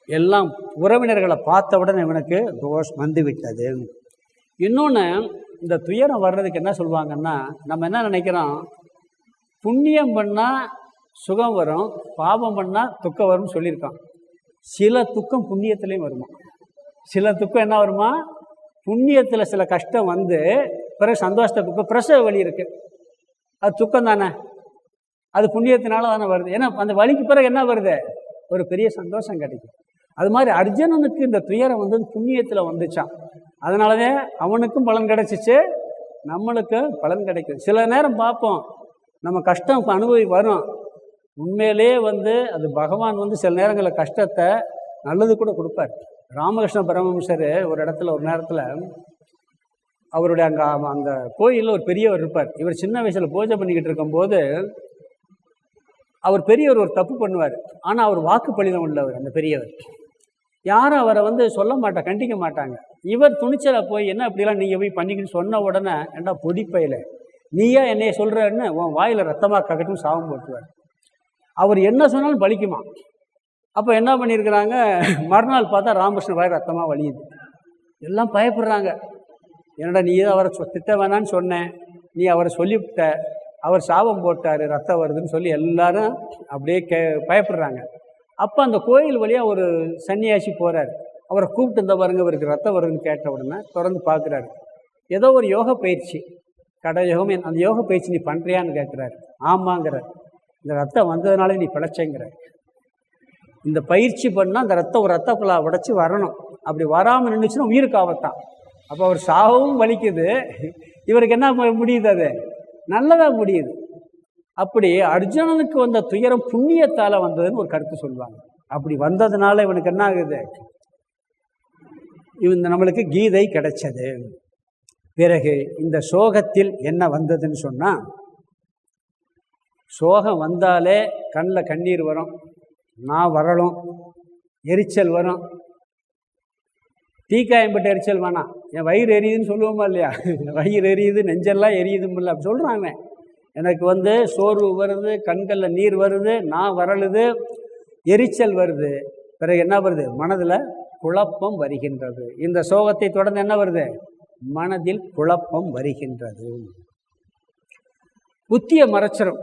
எல்லாம் உறவினர்களை பார்த்த உடனே இவனுக்கு தோஷம் வந்து விட்டது. இன்னொன்று, இந்த துயரம் வர்றதுக்கு என்ன சொல்லுவாங்கன்னா, நம்ம என்ன நினைக்கிறோம், புண்ணியம் பண்ணால் சுகம் வரும், பாவம் பண்ணால் துக்கம் வரும்னு சொல்லியிருக்கான். சில துக்கம் புண்ணியத்துலேயும் வருமா, சில துக்கம் என்ன வருமா, புண்ணியத்தில் சில கஷ்டம் பிறகு சந்தோஷத்தை இப்போ பிரசவ வலி இருக்குது, அது துக்கம் தானே, அது புண்ணியத்தினால தானே வருது. ஏன்னா அந்த வலிக்கு பிறகு என்ன வருது, ஒரு பெரிய சந்தோஷம் கிடைக்கும். அது மாதிரி அர்ஜுனனுக்கு இந்த துயரம் புண்ணியத்தில் வந்துச்சான். அதனாலவே அவனுக்கும் பலன் கிடைச்சிச்சு, நம்மளுக்கும் பலன் கிடைக்குது. சில நேரம் பார்ப்போம், நம்ம கஷ்டம் வரும், உண்மையிலே அது பகவான் சில நேரங்களில் கஷ்டத்தை நல்லது கூட கொடுப்பார். ராமகிருஷ்ண பரமஹம்சர் ஒரு இடத்துல ஒரு நேரத்தில் அவருடைய அந்த கோயிலில் ஒரு பெரியவர் இருப்பார். இவர் சின்ன வயசில் பூஜை பண்ணிக்கிட்டு இருக்கும்போது அவர் பெரியவர் ஒரு தப்பு பண்ணுவார். ஆனால் அவர் வாக்கு பலிதம் உள்ளவர். அந்த பெரியவர் யாரும் அவரை சொல்ல மாட்டாங்க, கண்டிக்க மாட்டாங்க. இவர் துணிச்சலை போய் என்ன அப்படிலாம் நீங்கள் போய் பண்ணிக்கின்னு சொன்ன உடனே, ஏண்டா பொடிப்பையில் நீயா என்னைய சொல்கிறன்னு உன் வாயில் ரத்தமாக கக்கட்டும் சாபம் போட்டுவார். அவர் என்ன சொன்னாலும் பலிக்குமா. அப்போ என்ன பண்ணியிருக்கிறாங்க, மறுநாள் பார்த்தா ராமகிருஷ்ணன் வாய் ரத்தமாக வலியுது. எல்லாம் பயப்படுறாங்க, என்னடா நீ தான் அவரை திட்ட வேணான்னு சொன்னேன், நீ அவரை சொல்லிவிட்ட, அவர் சாபம் போட்டார், ரத்தம் வருதுன்னு சொல்லி எல்லாரும் அப்படியே பயப்படுறாங்க. அப்போ அந்த கோயில் வழியாக ஒரு சன்னியாசி போகிறார். அவரை கூப்பிட்டு இந்த பாருங்க இவருக்கு ரத்தம் வருதுன்னு கேட்ட உடனே திறந்து பார்க்குறாரு. ஏதோ ஒரு யோக பயிற்சி, கடயோகம், அந்த யோக பயிற்சி நீ பண்ணுறியான்னு கேட்குறாரு. ஆமாங்கிறார். இந்த ரத்தம் வந்ததுனால நீ பிழைச்சேங்கிறார். இந்த பயிற்சி பண்ணால் அந்த ரத்தம் ஒரு ரத்த குழா உடைச்சி வரணும், அப்படி வராமல் நின்றுச்சுன்னா உயிருக்கு ஆபத்தான். அப்போ அவர் சாவும் வலிக்குது, இவருக்கு என்ன முடியுது, அது நல்லதாக முடியுது. அப்படி அர்ஜுனனுக்கு வந்த துயரம் புண்ணியத்தால் வந்ததுன்னு ஒரு கருத்து சொல்லுவாங்க. அப்படி வந்ததுனால இவனுக்கு என்ன ஆகுது, நம்மளுக்கு கீதை கிடைச்சது. பிறகு இந்த சோகத்தில் என்ன வந்ததுன்னு சொன்னால், சோகம் வந்தாலே கண்ணில் கண்ணீர் வரும், நான் வரலும், எரிச்சல் வரும். தீக்காயம்பட்ட எரிச்சல் வேணாம், என் வயிறு எரியுதுன்னு சொல்லுவோமா இல்லையா, வயிறு எரியுது, நெஞ்செல்லாம் எரியுதுமில்ல அப்படி சொல்கிறாங்க. எனக்கு சோர்வு வருது, கண்களில் நீர் வருது, நான் வரலுது, எரிச்சல் வருது. பிறகு என்ன வருது, மனதில் குழப்பம் வருகின்றது. இந்த சோகத்தை தொடர்ந்து என்ன வருது, மனதில் குழப்பம் வருகின்றது. புத்தியை மறைச்சிரும்.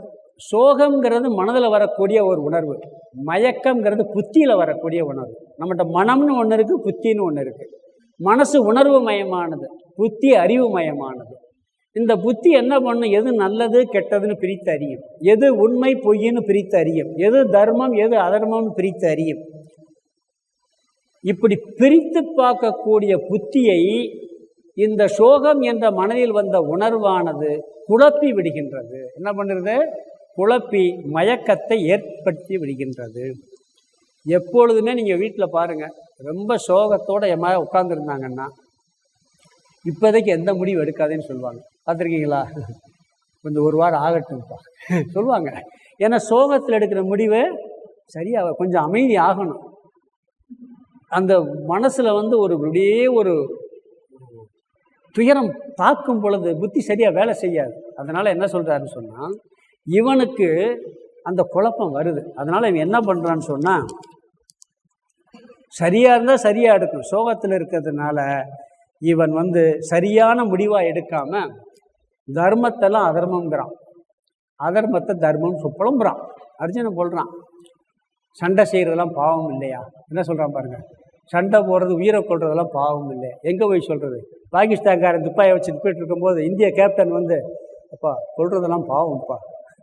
சோகம்ங்கிறது மனதில் வரக்கூடிய ஒரு உணர்வு, மயக்கம்ங்கிறது புத்தியில் வரக்கூடிய உணர்வு. நம்மகிட்ட மனம்னு ஒன்று இருக்குது, புத்தின்னு ஒன்று இருக்குது. மனசு உணர்வு மயமானது, புத்தி அறிவு மயமானது. இந்த புத்தி என்ன பண்ணும், எது நல்லது கெட்டதுன்னு பிரித்து அறியும், எது உண்மை பொய்ன்னு பிரித்து அறியும், எது தர்மம் எது அதர்மம்னு பிரித்து அறியும். இப்படி பிரித்து பார்க்கக்கூடிய புத்தியை இந்த சோகம் என்ற மனதில் வந்த உணர்வானது குழப்பி விடுகின்றது. என்ன பண்ணுறது, குழப்பி மயக்கத்தை ஏற்படுத்தி விடுகின்றது. எப்பொழுதுமே நீங்கள் வீட்டில் பாருங்கள், ரொம்ப சோகத்தோடு என் மாதிரி உட்காந்துருந்தாங்கன்னா இப்போதைக்கு எந்த முடிவு எடுக்காதேன்னு சொல்லுவாங்க. பார்த்துருக்கீங்களா? கொஞ்சம் ஒரு வாரம் ஆகட்டும்ப்பா சொல்லுவாங்க. ஏன்னா சோகத்தில் எடுக்கிற முடிவு சரியாக கொஞ்சம் அமைதி ஆகணும். அந்த மனசில் ஒரு அப்படியே ஒரு துயரம் தாக்கும் பொழுது புத்தி சரியாக வேலை செய்யாது. அதனால் என்ன சொல்கிறாருன்னு சொன்னால், இவனுக்கு அந்த குழப்பம் வருது. அதனால் இவன் என்ன பண்ணுறான்னு சொன்னால், சரியாக இருந்தால் சரியாக எடுக்கும். சோகத்தில் இருக்கிறதுனால இவன் சரியான முடிவாக எடுக்காமல் தர்மத்தெல்லாம் அதர்மங்கிறான், அதர்மத்தை தர்மம் புலம்புறான். அர்ஜுனன் சொல்கிறான், சண்டை செய்கிறதெல்லாம் பாவம் இல்லையா? என்ன சொல்கிறான் பாருங்கள், சண்டை போடுறது உயிரை கொள்றதெல்லாம் பாவம் இல்லை. எங்கே போய் சொல்கிறது? பாகிஸ்தான்காரன் துப்பாயை வச்சு போயிட்டு இருக்கும்போது இந்திய கேப்டன் அப்பா கொள்றதெல்லாம் பாவம்ப்பா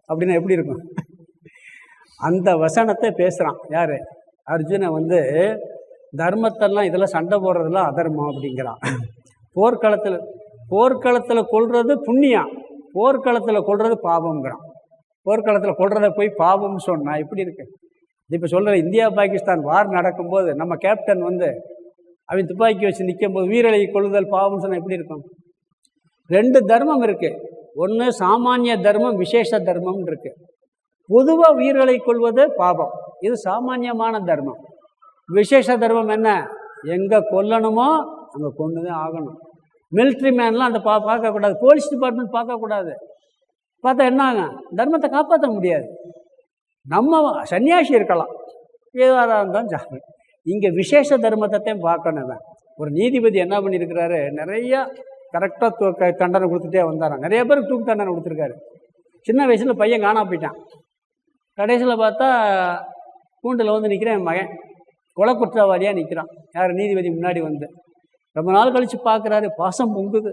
அப்படின்னா எப்படி இருக்கும்? அந்த வசனத்தை பேசுகிறான். யார்? அர்ஜுனன் தர்மத்தெல்லாம் இதெல்லாம் சண்டை போடுறதெல்லாம் அதர்மம் அப்படிங்கிறான். போர்க்களத்தில் கொள்வது புண்ணியம், போர்க்களத்தில் கொள்வது பாவம்ங்கிறான். போர்க்களத்தில் கொள்றதை போய் பாவம்னு சொன்னால் எப்படி இருக்கு? இப்போ சொல்கிற இந்தியா பாகிஸ்தான் வார் நடக்கும்போது நம்ம கேப்டன் அவன் துப்பாக்கி வச்சு நிற்கும்போது உயிரை கொள்ளுதல் பாவம்னு சொன்னால் எப்படி இருக்கும்? ரெண்டு தர்மம் இருக்குது. ஒன்று சாமானிய தர்மம், விசேஷ தர்மம் இருக்குது. பொதுவாக உயிர்களை கொள்வது பாவம், இது சாமானியமான தர்மம். விசேஷ தர்மம் என்ன? எங்கே கொல்லணுமோ அங்கே கொண்டு தான் ஆகணும். மிலிட்ரி மேன்லாம் அந்த பார்க்கக்கூடாது, போலீஸ் டிபார்ட்மெண்ட் பார்க்கக்கூடாது. பார்த்தா என்ன ஆகும்? தர்மத்தை காப்பாற்ற முடியாது. நம்ம சன்னியாசி இருக்கலாம், ஏதாவது இருந்தாலும் ஜாமி. இங்கே விசேஷ தர்மத்தை பார்க்கணும். ஒரு நீதிபதி என்ன பண்ணியிருக்கிறாரு, நிறையா கரெக்டாக தண்டனை கொடுத்துட்டே வந்தாரான். நிறைய பேருக்கு தூக்கு தண்டனை கொடுத்துருக்காரு. சின்ன வயசில் பையன் காணா போயிட்டான். கடைசியில் பார்த்தா கூண்டில் நிற்கிறேன், என் மகன் கொலை குற்றவாளியாக நிற்கிறான். யார்? நீதிபதி முன்னாடி ரொம்ப நாள் கழித்து பார்க்குறாரு, பாசம் பொங்குது.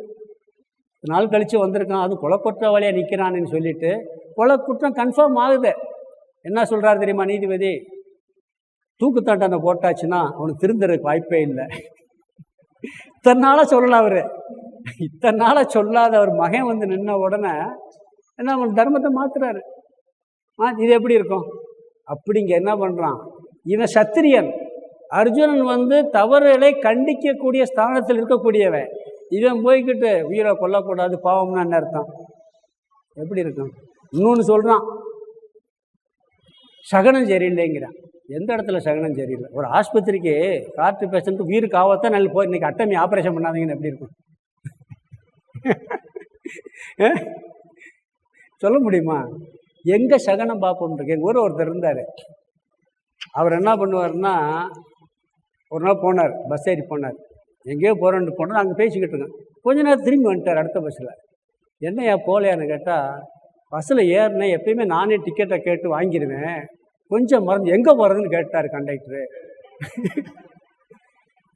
நாள் கழித்து வந்திருக்கான், அது கொலை குற்றவாளியாக நிற்கிறான்னு சொல்லிட்டு கொலை குற்றம் கன்ஃபார்ம் ஆகுது. என்ன சொல்கிறாரு தெரியுமா நீதிபதி? தூக்கு தண்டனை போட்டாச்சுன்னா அவனுக்கு திருந்துறதுக்கு வாய்ப்பே இல்லை. இத்தனை நாளாக சொல்லலாம் அவர், இத்தனை நாளாக சொல்லாத அவர் மகன் நின்ன உடனே என்ன அவன் தர்மத்தை மாற்றுறாரு. இது எப்படி இருக்கும்? அப்படிங்க என்ன பண்ணுறான் இவன்? சத்திரியன். அர்ஜுனன் தவறுகளை கண்டிக்கக்கூடிய ஸ்தானத்தில் இருக்கக்கூடியவன். இவன் போய்கிட்டு உயிரை கொல்லக்கூடாது பாவம்னா என்ன அர்த்தம்? எப்படி இருக்கும்? இன்னொன்று சொல்கிறான், சகனம் சரியில்லைங்கிறான். எந்த இடத்துல சகனம் சரியில்லை? ஒரு ஆஸ்பத்திரிக்கு காற்று பேஷண்ட்டு உயிருக்கு ஆபத்தான் நல்ல போய் இன்றைக்கி அட்டமி ஆப்ரேஷன் பண்ணாதீங்கன்னு எப்படி இருக்கும்? சொல்ல முடியுமா? எங்கே சகனம் பார்ப்போம் இருக்கு. எங்கள் ஊரில் ஒருத்தர் இருந்தார். அவர் என்ன பண்ணுவார்னா, ஒரு நாள் போனார், பஸ் ஏறி போனார், எங்கேயோ போகிறோன்னு போனார். அங்கே பேசிக்கிட்டு இருக்கேன். கொஞ்ச நேரம் திரும்பி வந்துட்டார் அடுத்த பஸ்ஸில். என்னையா போகலையான்னு கேட்டால், பஸ்ஸில் ஏறினேன், எப்பயுமே நானே டிக்கெட்டை கேட்டு வாங்கிடுவேன், கொஞ்சம் மறந்து எங்கே போகிறதுன்னு கேட்டார் கண்டக்டரு.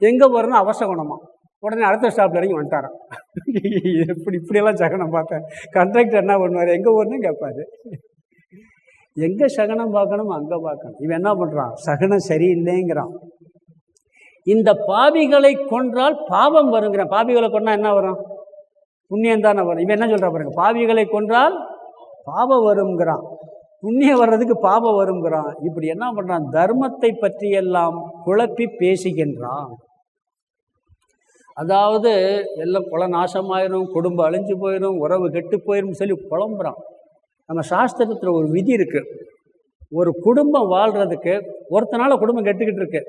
எங்கே போகிறதுன்னு அவசகுணமா. உடனே அடுத்த ஸ்டாப்பில் இறங்கி வந்துட்டாரான். இப்படியெல்லாம் சகனம் பார்த்தேன். கண்டக்டர் என்ன பண்ணுவார், எங்கே போகிறதுன்னு கேட்பாரு. எங்கே சகனம் பார்க்கணும் அங்கே பார்க்கணும். இவன் என்ன பண்ணுறான்? சகனம் சரியில்லைங்கிறான். இந்த பாவிகளை கொன்றால் பாவம் வருங்கிறான். பாவிகளை கொன்னால் என்ன வரும்? புண்ணியம் தானே வரும். இவன் என்ன சொல்கிறான் பாருங்க, பாவிகளை கொன்றால் பாவம் வருங்கிறான், புண்ணியம் வர்றதுக்கு பாவம் வருங்கிறான். இப்படி என்ன பண்ணுறான்? தர்மத்தை பற்றியெல்லாம் குழப்பி பேசுகின்றான். அதாவது எல்லாம் குல நாசமாயிரும், குடும்பம் அழிஞ்சு போயிடும், உறவு கெட்டு போயிடும் சொல்லி புலம்புறான். நம்ம சாஸ்திரத்தில் ஒரு விதி இருக்குது. ஒரு குடும்பம் வாழ்கிறதுக்கு ஒருத்தனால குடும்பம் கெட்டுக்கிட்டு இருக்கு,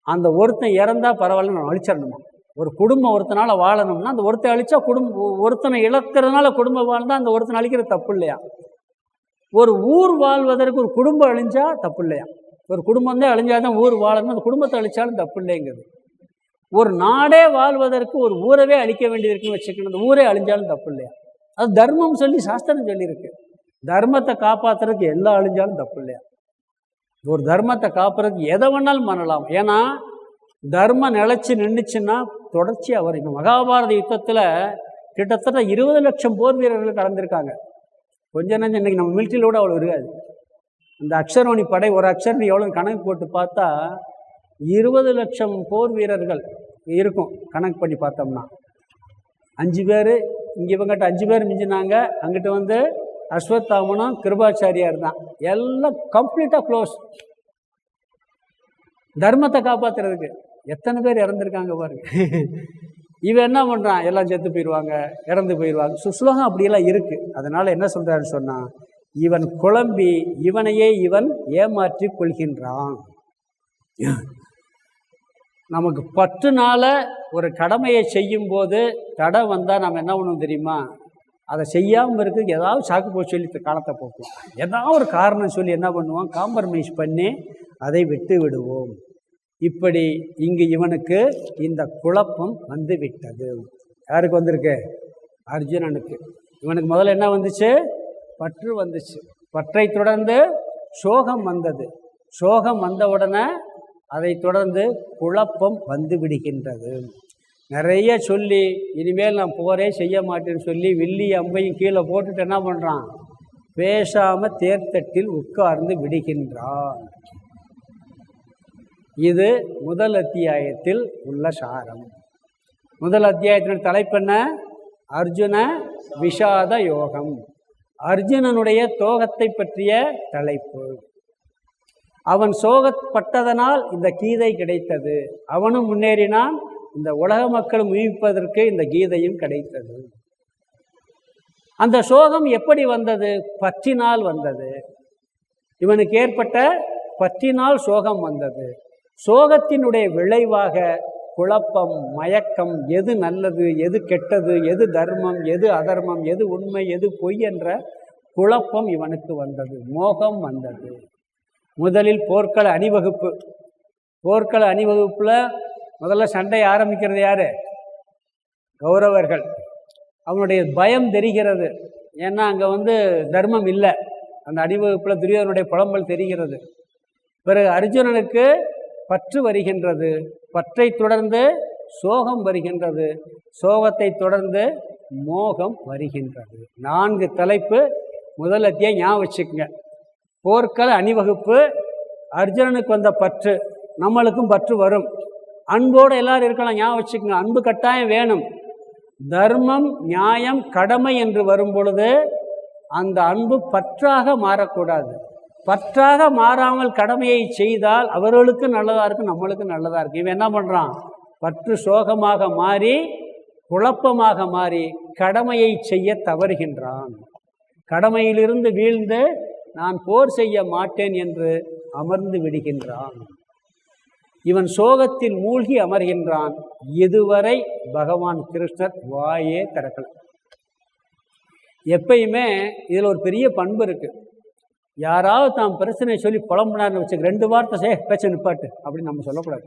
அந்த ஒருத்தன் இறந்தால் பரவாயில்ல, நான் அழிச்சிடணுமா? ஒரு குடும்பம் ஒருத்தனால வாழணும்னா அந்த ஒருத்தனை அழிச்சா ஒருத்தனை இழக்கிறதுனால குடும்பம் வாழ்ந்தால் அந்த ஒருத்தனை அழிக்கிற தப்பு இல்லையா? ஒரு ஊர் வாழ்வதற்கு ஒரு குடும்பம் அழிஞ்சா தப்பு இல்லையா? ஒரு குடும்பம் தான் அழிஞ்சாதான் ஊர் வாழணும், அந்த குடும்பத்தை அழிச்சாலும் தப்பு இல்லைங்கிறது. ஒரு நாடே வாழ்வதற்கு ஒரு ஊரவே அழிக்க வேண்டியதுக்குன்னு வச்சுக்கணும், அந்த ஊரே அழிஞ்சாலும் தப்பு இல்லையா? அது தர்மம் சொல்லி சாஸ்திரம் சொல்லியிருக்கு. தர்மத்தை காப்பாற்றுறதுக்கு எல்லாம் அழிஞ்சாலும் தப்பு இல்லையா? ஒரு தர்மத்தை காப்புறதுக்கு எதை வேணாலும் பண்ணலாம். ஏன்னா தர்மம் நிலச்சி நின்றுச்சுன்னா தொடர்ச்சியாக வரும். இப்போ மகாபாரத யுத்தத்தில் கிட்டத்தட்ட 20 லட்சம் போர் வீரர்கள் கலந்துருக்காங்க. கொஞ்சம் நஞ்சம் இன்றைக்கி நம்ம மிலிட்ரியில் கூட அவ்வளோ இருக்காது. இந்த அக்ஷரோணி படை ஒரு அக்ஷரணி எவ்வளோ கணக்கு போட்டு பார்த்தா 20 லட்சம் போர் வீரர்கள் இருக்கும். கணக்கு பண்ணி பார்த்தோம்னா 5 பேர் இங்கே இவங்கிட்ட 5 பேர் மிஞ்சினாங்க. அங்கிட்ட அஸ்வத்தாமனும் கிருபாச்சாரியார் தான். எல்லாம் கம்ப்ளீட்டாக க்ளோஸ். தர்மத்தை காப்பாற்றுறதுக்கு எத்தனை பேர் இறந்துருக்காங்க பாருங்க. இவன் என்ன பண்ணுறான், எல்லாம் செத்து போயிடுவாங்க, இறந்து போயிடுவாங்க. சுஸ்லோகம் அப்படியெல்லாம் இருக்குது. அதனால் என்ன சொல்கிறாருன்னு சொன்னான், இவன் குழம்பி இவனையே இவன் ஏமாற்றி கொள்கின்றான். நமக்கு பற்றுனால ஒரு கடமையை செய்யும்போது தடை வந்தால் நம்ம என்ன பண்ணுவோம் தெரியுமா, அதை செய்யாமல் இருக்கிறதுக்கு ஏதாவது சாக்கு போய் சொல்லி காலத்தை போக்குவோம். ஏதாவது ஒரு காரணம் சொல்லி என்ன பண்ணுவோம், காம்ப்ரமைஸ் பண்ணி அதை விட்டு விடுவோம். இப்படி இங்கு இவனுக்கு இந்த குழப்பம் வந்து விட்டது. யாருக்கு வந்திருக்கு? அர்ஜுனனுக்கு. இவனுக்கு முதல்ல என்ன வந்துச்சு? பற்று வந்துச்சு. பற்றை தொடர்ந்து சோகம் வந்தது. சோகம் வந்த உடனே அதை தொடர்ந்து குழப்பம் வந்து விடுகின்றது. நிறைய சொல்லி இனிமேல் நான் போரே செய்ய மாட்டேன்னு சொல்லி வில்லி அம்பையும் கீழே போட்டுட்டு என்ன பண்ணுறான், பேசாமல் தேர்தட்டில் உட்கார்ந்து விடுகின்றான். இது முதல் அத்தியாயத்தில் உள்ள சாரம். முதல் அத்தியாயத்தின் தலைப்பென்ன? அர்ஜுன விஷாத யோகம். அர்ஜுனனுடைய தோகத்தை பற்றிய தலைப்பு. அவன் சோகப்பட்டதனால் இந்த கீதை கிடைத்தது. அவனும் முன்னேறினான், இந்த உலக மக்களும் உயிர்ப்பதற்கு இந்த கீதையும் கிடைத்தது. அந்த சோகம் எப்படி வந்தது? பற்றினால் வந்தது. இவனுக்கு ஏற்பட்ட பற்றினால் சோகம் வந்தது. சோகத்தினுடைய விளைவாக குழப்பம், மயக்கம், எது நல்லது, எது கெட்டது, எது தர்மம், எது அதர்மம், எது உண்மை, எது பொய் என்ற குழப்பம் இவனுக்கு வந்தது. மோகம் வந்தது. முதலில் போர்க்கள அணிவகுப்பு. போர்க்கள அணிவகுப்பில் முதல்ல சண்டை ஆரம்பிக்கிறது யார்? கௌரவர்கள். அவனுடைய பயம் தெரிகிறது. ஏன்னா அங்கே தர்மம் இல்லை. அந்த அணிவகுப்பில் துரியோதனுடைய புலம்பல் தெரிகிறது. பிறகு அர்ஜுனனுக்கு பற்று வருகின்றது. பற்றை தொடர்ந்து சோகம் வருகின்றது. சோகத்தை தொடர்ந்து மோகம் வருகின்றது. 4 தலைப்பு முதல் அத்தியாயம் ஞாபகம் வச்சுக்கோங்க. போர்க்கள அணிவகுப்பு, அர்ஜுனனுக்கு வந்த பற்று, நம்மளுக்கும் பற்று வரும். அன்போடு எல்லாரும் இருக்கலாம், ஞாபகம் வச்சுக்கோங்க. அன்பு கட்டாயம் வேணும். தர்மம், நியாயம், கடமை என்று வரும் பொழுது அந்த அன்பு பற்றாக மாறக்கூடாது. பற்றாக மாறாமல் கடமையை செய்தால் அவர்களுக்கு நல்லதாக இருக்கும், நம்மளுக்கு நல்லதாக இருக்கும். இவன் என்ன பண்ணுறான்? பற்று சோகமாக மாறி குழப்பமாக மாறி கடமையை செய்ய தவறுகின்றான். கடமையிலிருந்து வீழ்ந்து நான் போர் செய்ய மாட்டேன் என்று அமர்ந்து விடுகின்றான். இவன் சோகத்தில் மூழ்கி அமர்கின்றான். இதுவரை பகவான் கிருஷ்ணர் வாயே திறக்கல. எப்பயுமே இதில் ஒரு பெரிய பண்பு இருக்குது. யாராவது தாம் பிரச்சனை சொல்லி புலம்புனார்னு வச்சுக்க 2 வார்த்தை பேச்ச நிப்பாட்டு அப்படின்னு நம்ம சொல்லக்கூடாது.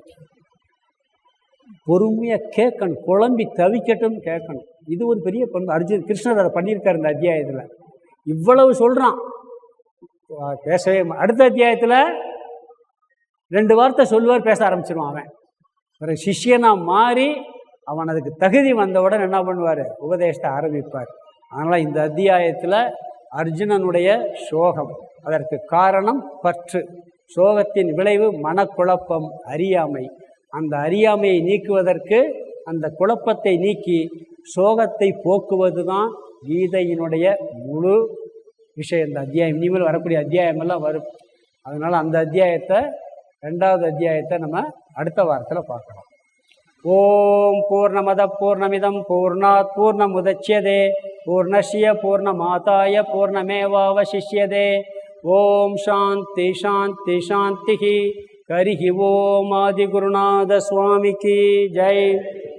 பொறுமையாக கேட்கணும். குழம்பி தவிக்கட்டும் கேட்கணும். இது ஒரு பெரிய பண்பு. கிருஷ்ணர் அதை பண்ணியிருக்காரு இந்த அத்தியாயத்தில். இவ்வளவு சொல்கிறான், பேசவே. அடுத்த அத்தியாயத்தில் 2 வார்த்தை சொல்லுவார், பேச ஆரம்பிச்சிருவான் அவன். பிறகு சிஷ்யனாக மாறி அவன் அதுக்கு தகுதி வந்தவுடன் என்ன பண்ணுவார்? உபதேசத்தை ஆரம்பிப்பார். அதனால் இந்த அத்தியாயத்தில் அர்ஜுனனுடைய சோகம், அதற்கு காரணம் பற்று. சோகத்தின் விளைவு மனக்குழப்பம், அறியாமை. அந்த அறியாமையை நீக்குவதற்கு, அந்த குழப்பத்தை நீக்கி சோகத்தை போக்குவது தான் கீதையினுடைய முழு விஷயம். இந்த அத்தியாயம் இனிமேல் வரக்கூடிய அத்தியாயமெல்லாம் வரும். அதனால் அந்த அத்தியாயத்தை, 2வது அத்தியாயத்தை நம்ம அடுத்த வாரத்தில் பார்க்கலாம். ஓம் பூர்ணமத பூர்ணமிதம் பூர்ணாத் பூர்ணமுதச்யதே பூர்ணஸ்ய பூர்ணமாதாய பூர்ணமேவாவசிஷ்யதே. ஓம் சாந்தி சாந்தி சாந்தி. ஹரிஹி ஓம். ஆதிகுருநாத சுவாமிக்கு ஜெய்.